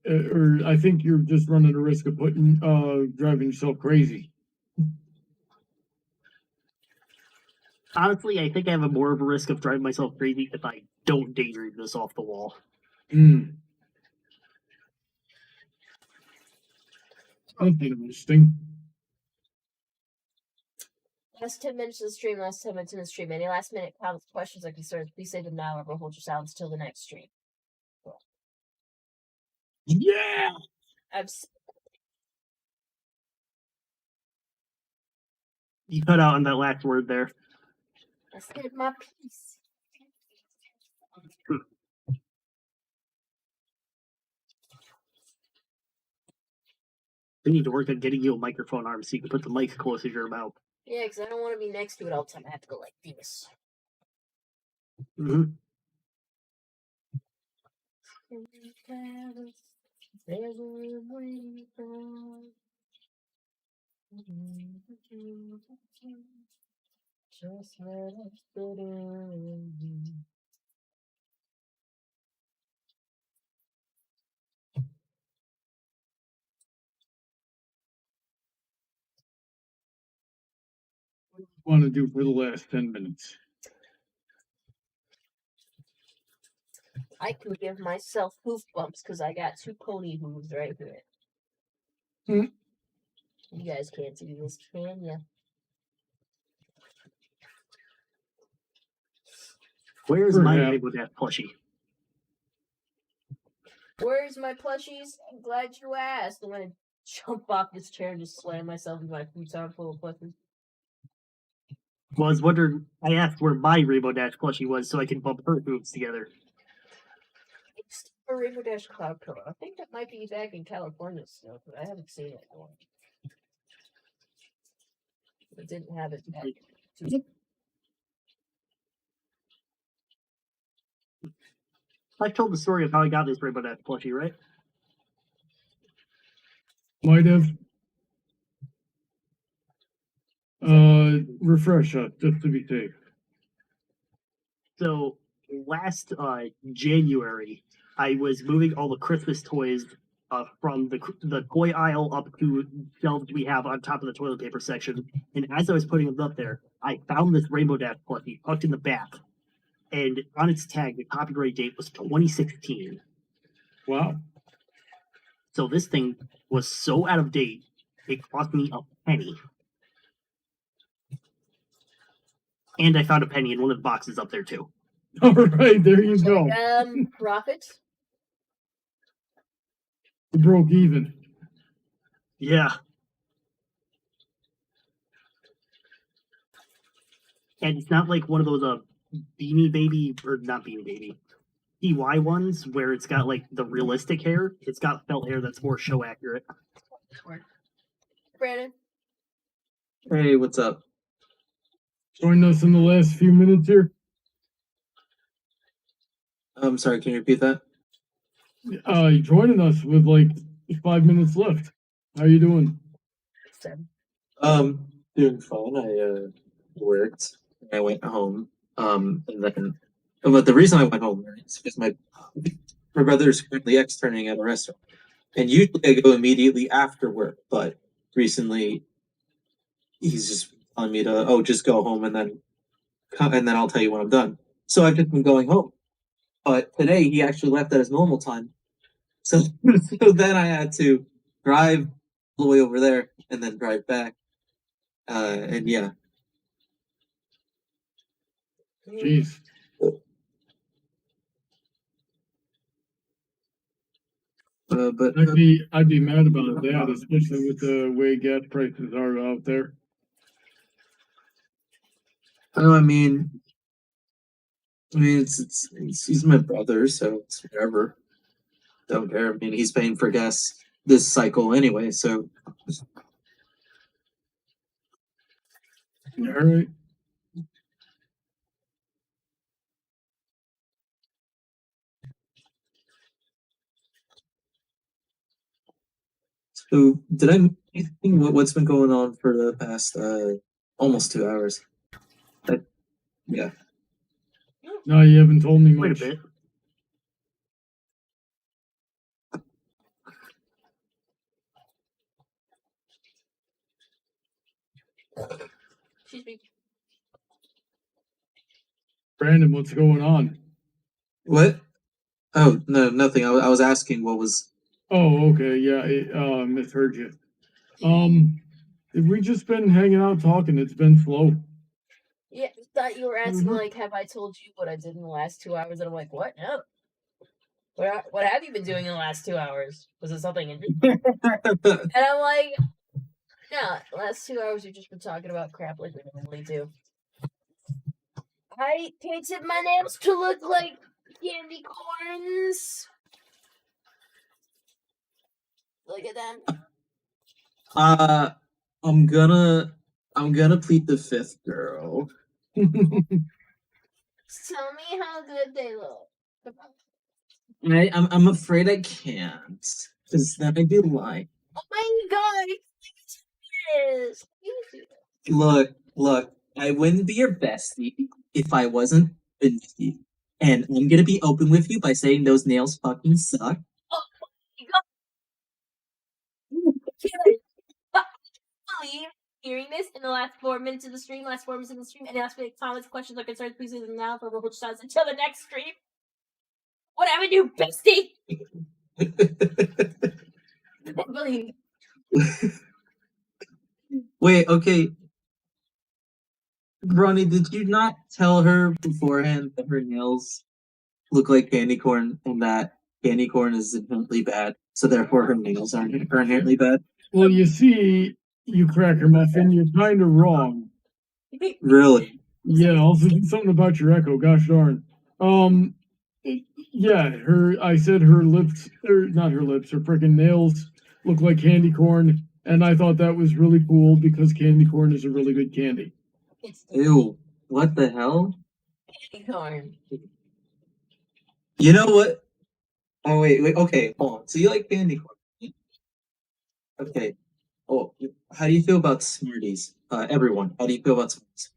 or I think you're just running the risk of driving yourself crazy. Honestly, I think I have more of a risk of driving myself crazy if I don't daydream this off the wall. That's interesting. Last 10 minutes of the stream, last 10 minutes in the stream. Any last minute comments, questions, or concerns, please say them now or hold your silence till the next stream. Cool. Yeah! You cut out on that last word there. I said my piece. We need to work on getting you a microphone arm so you can put the mic closer to your mouth. Yeah, because I don't want to be next to it all the time. I have to go like this. Mm-hmm. Just let us get in. Want to do for the last 10 minutes? I can give myself hoof bumps because I got 2 pony hooves right here. You guys can't see this, can ya? Where's my Perhaps. Rainbow Dash plushie? Where's my plushies? I'm glad you asked. I'm gonna jump off this chair and just slam myself into my futon full of plushies. Well, I was wondering, I asked where my Rainbow Dash plushie was so I can bump her hooves together. It's a Rainbow Dash Cloud Pillow. I think that might be back in California still, but I haven't seen it in a while. I didn't have it back. I told the story of how I got this Rainbow Dash plushie, right? Might have. Refresh us just to be safe. So last January, I was moving all the Christmas toys from the toy aisle up to shelves we have on top of the toilet paper section. And as I was putting them up there, I found this Rainbow Dash plushie tucked in the back. And on its tag, the copyright date was 2016. Wow. So this thing was so out of date, it cost me a penny. And I found a penny in one of the boxes up there too. All right, there you go. Profit? You broke even. Yeah. And it's not like one of those Beanie Baby, or not Beanie Baby, DY ones where it's got like the realistic hair. It's got felt hair that's more show accurate. Brandon? Hey, what's up? Join us in the last few minutes here. I'm sorry, can you repeat that? You're joining us with like 5 minutes left. How you doing? Doing fine. I worked. I went home. And then, but the reason I went home is because my brother's currently externing at a restaurant, and usually I go immediately after work. But recently, he's just telling me to just go home and then I'll tell you when I'm done. So I've just been going home. But today he actually left at his normal time. So then I had to drive all the way over there and then drive back. And yeah. Jeez. But I'd be mad about that, especially with the way gas prices are out there. I mean, it's he's my brother, so it's whatever. Don't care. I mean, he's paying for gas this cycle anyway, so. All right. So, did I miss anything? What's been going on for the past almost 2 hours? Yeah. No, you haven't told me Quite a much. bit. Excuse me. Brandon, what's going on? What? Oh, no, nothing. I was asking what was. Oh, okay, yeah, I misheard you. We just been hanging out talking. It's been slow. Yeah, I thought you were asking, Mhm. like, have I told you what I did in the last 2 hours? And I'm like, what? No. What have you been doing in the last 2 hours? Was it something interesting? And I'm like, no, the last 2 hours you've just been talking about crap like we normally do. I painted my nails to look like candy corns. Look at them. I'm gonna plead the fifth, girl. Tell me how good they look. I'm afraid I can't, because then I'd be lying. Oh my god! Yes. Look, I wouldn't be your bestie if I wasn't bestie. And I'm gonna be open with you by saying those nails fucking suck. Oh my god! I believe hearing this in the last 4 minutes of the stream, and ask me comments, questions, or concerns, please leave them now for which sides until the next stream. What have I do, bestie? I believe. Wait, okay. Ronnie, did you not tell her beforehand that her nails look like candy corn and that candy corn is inherently bad, so therefore her nails are inherently bad? Well, you see, you cracker muffin, you're kind of wrong. Really? Yeah, also do something about your echo. Gosh darn. Yeah, I said her lips, or not her lips, her freaking nails look like candy corn, and I thought that was really cool because candy corn is a really good candy. Ew, what the hell? Candy corn. You know what? Oh, wait, okay, hold on. So you like candy corn? Okay. Oh, how do you feel about Smarties? Everyone, how do you feel about Smarties?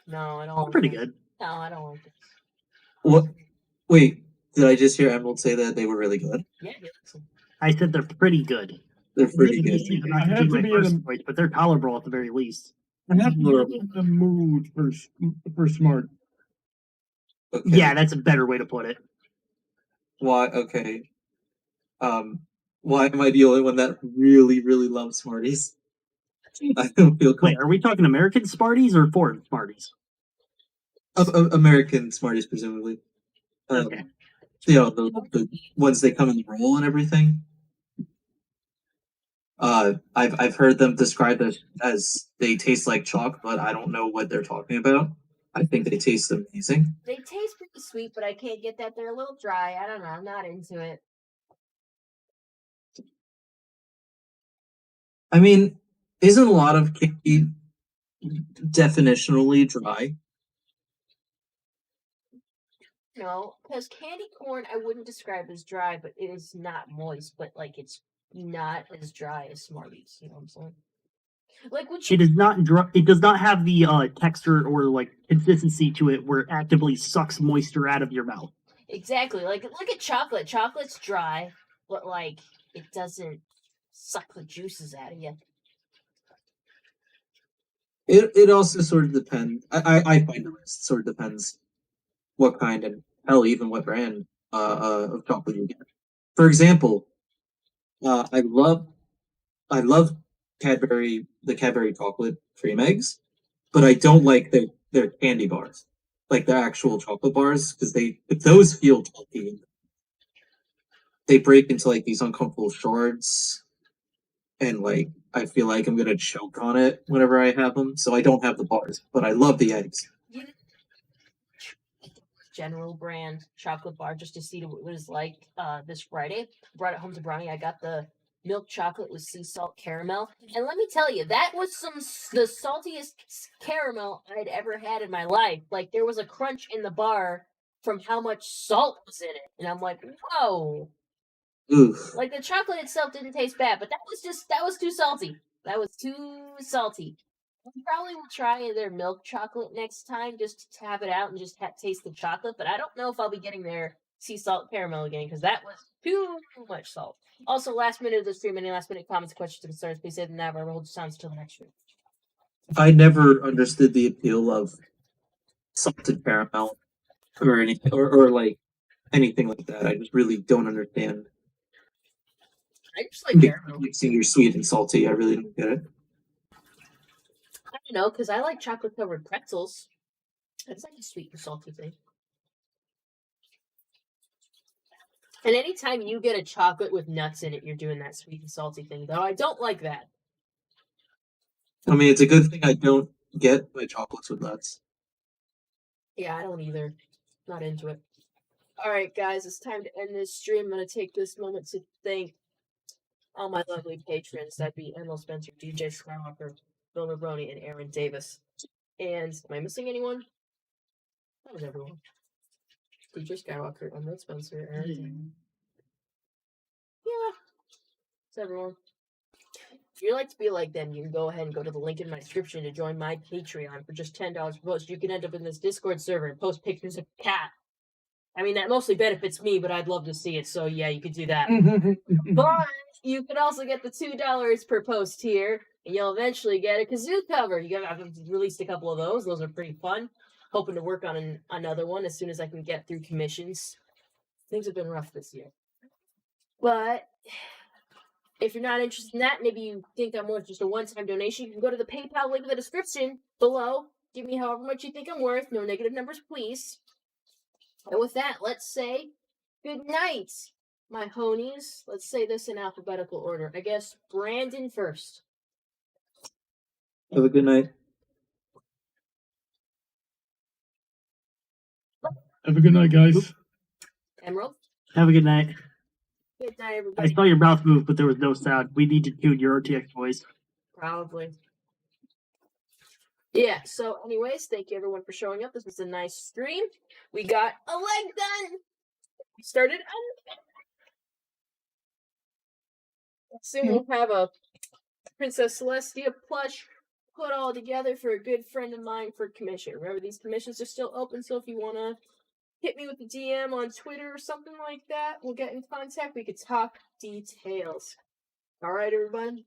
No, I don't. Pretty good. No, I don't want this. What? Wait, did I just hear Emerald say that they were really good? Yeah, listen. I said they're pretty good. They're pretty Maybe good. they're I not have my to be first in choice, but they're tolerable at the very least. I have to be in the mood for smart. Okay. Yeah, that's a better way to put it. Why? Okay. Why am I the only one that really, really loves Smarties? I don't feel Wait, are we talking American Smarties or foreign Smarties? American Smarties, presumably. Okay. You know, the ones they come in the roll and everything. I've heard them described as they taste like chalk, but I don't know what they're talking about. I think they taste amazing. They taste pretty sweet, but I can't get that. They're a little dry. I don't know. I'm not into it. I mean, isn't a lot of candy definitionally dry? No, because candy corn I wouldn't describe as dry, but it is not moist. But like it's not as dry as Smarties. You know what I'm saying? Like when It is not it does not have the texture or like consistency to it where it actively sucks moisture out of your mouth. exactly like look at chocolate. Chocolate's dry, but like it doesn't suck the juices out of you. It also sort of depends. I find it sort of depends what kind and hell even what brand of chocolate you get. For example, I love the Cadbury chocolate cream eggs, but I don't like their candy bars, like their actual chocolate bars, because those feel chalky. They break into like these uncomfortable shards, and like I feel like I'm gonna choke on it whenever I have them. So I don't have the bars, but I love the eggs. General brand chocolate bar just to see what it was like this Friday. Brought it home to Ronnie. I got the milk chocolate with sea salt caramel, and let me tell you, that was the saltiest caramel I'd ever had in my life. Like there was a crunch in the bar from how much salt was in it, and I'm like, whoa. Oof. Like the chocolate itself didn't taste bad, but that was too salty. That was too salty. I probably will try their milk chocolate next time just to have it out and just taste the chocolate, but I don't know if I'll be getting their sea salt caramel again because that was too much salt. Also, last minute of the stream, any last minute comments, questions, or concerns, please say them now. I will hold your silence until the next stream. I never understood the appeal of salted caramel or anything, or like anything like that. I just really don't understand I just like caramel. mixing your sweet and salty. I really don't get it. I don't know, because I like chocolate covered pretzels. That's like a sweet and salty thing. And anytime you get a chocolate with nuts in it, you're doing that sweet and salty thing. Though I don't like that. I mean, it's a good thing I don't get my chocolates with nuts. Yeah, I don't either. Not into it. Alright, guys, it's time to end this stream. I'm going to take this moment to thank all my lovely patrons. That'd be Emil Spencer, DJ Skywalker, Bill Ronnie, and Aaron Davis. And am I missing anyone? That was everyone. DJ Skywalker, Emil Spencer, Aaron Davis. Yeah, it's everyone. If you'd like to be like them, you can go ahead and go to the link in my description to join my Patreon for just $10 per post. You can end up in this Discord server and post pictures of cat. I mean, that mostly benefits me, but I'd love to see it. So yeah, you could do that. But you can also get the $2 per post here, and you'll eventually get a kazoo cover. I've released a couple of those. Those are pretty fun. Hoping to work on another one as soon as I can get through commissions. Things have been rough this year. But if you're not interested in that, maybe you think I'm worth just a one-time donation, you can go to the PayPal link in the description below. Give me however much you think I'm worth. No negative numbers, please. And with that, let's say good night, my honies. Let's say this in alphabetical order. I guess Brandon first. Have a good night. Have a good night, guys. Emerald. Have a good night. Good night, I everybody. saw your mouth move, but there was no sound. We need to tune your RTX voice. Probably. Yeah, so anyways, thank you everyone for showing up. This was a nice stream. We got a leg done. We started soon we'll have a Princess Celestia plush put all together for a good friend of mine for commission. Remember, these commissions are still open, so if you want to hit me with a DM on Twitter or something like that, we'll get in contact. We could talk details. All right, everyone.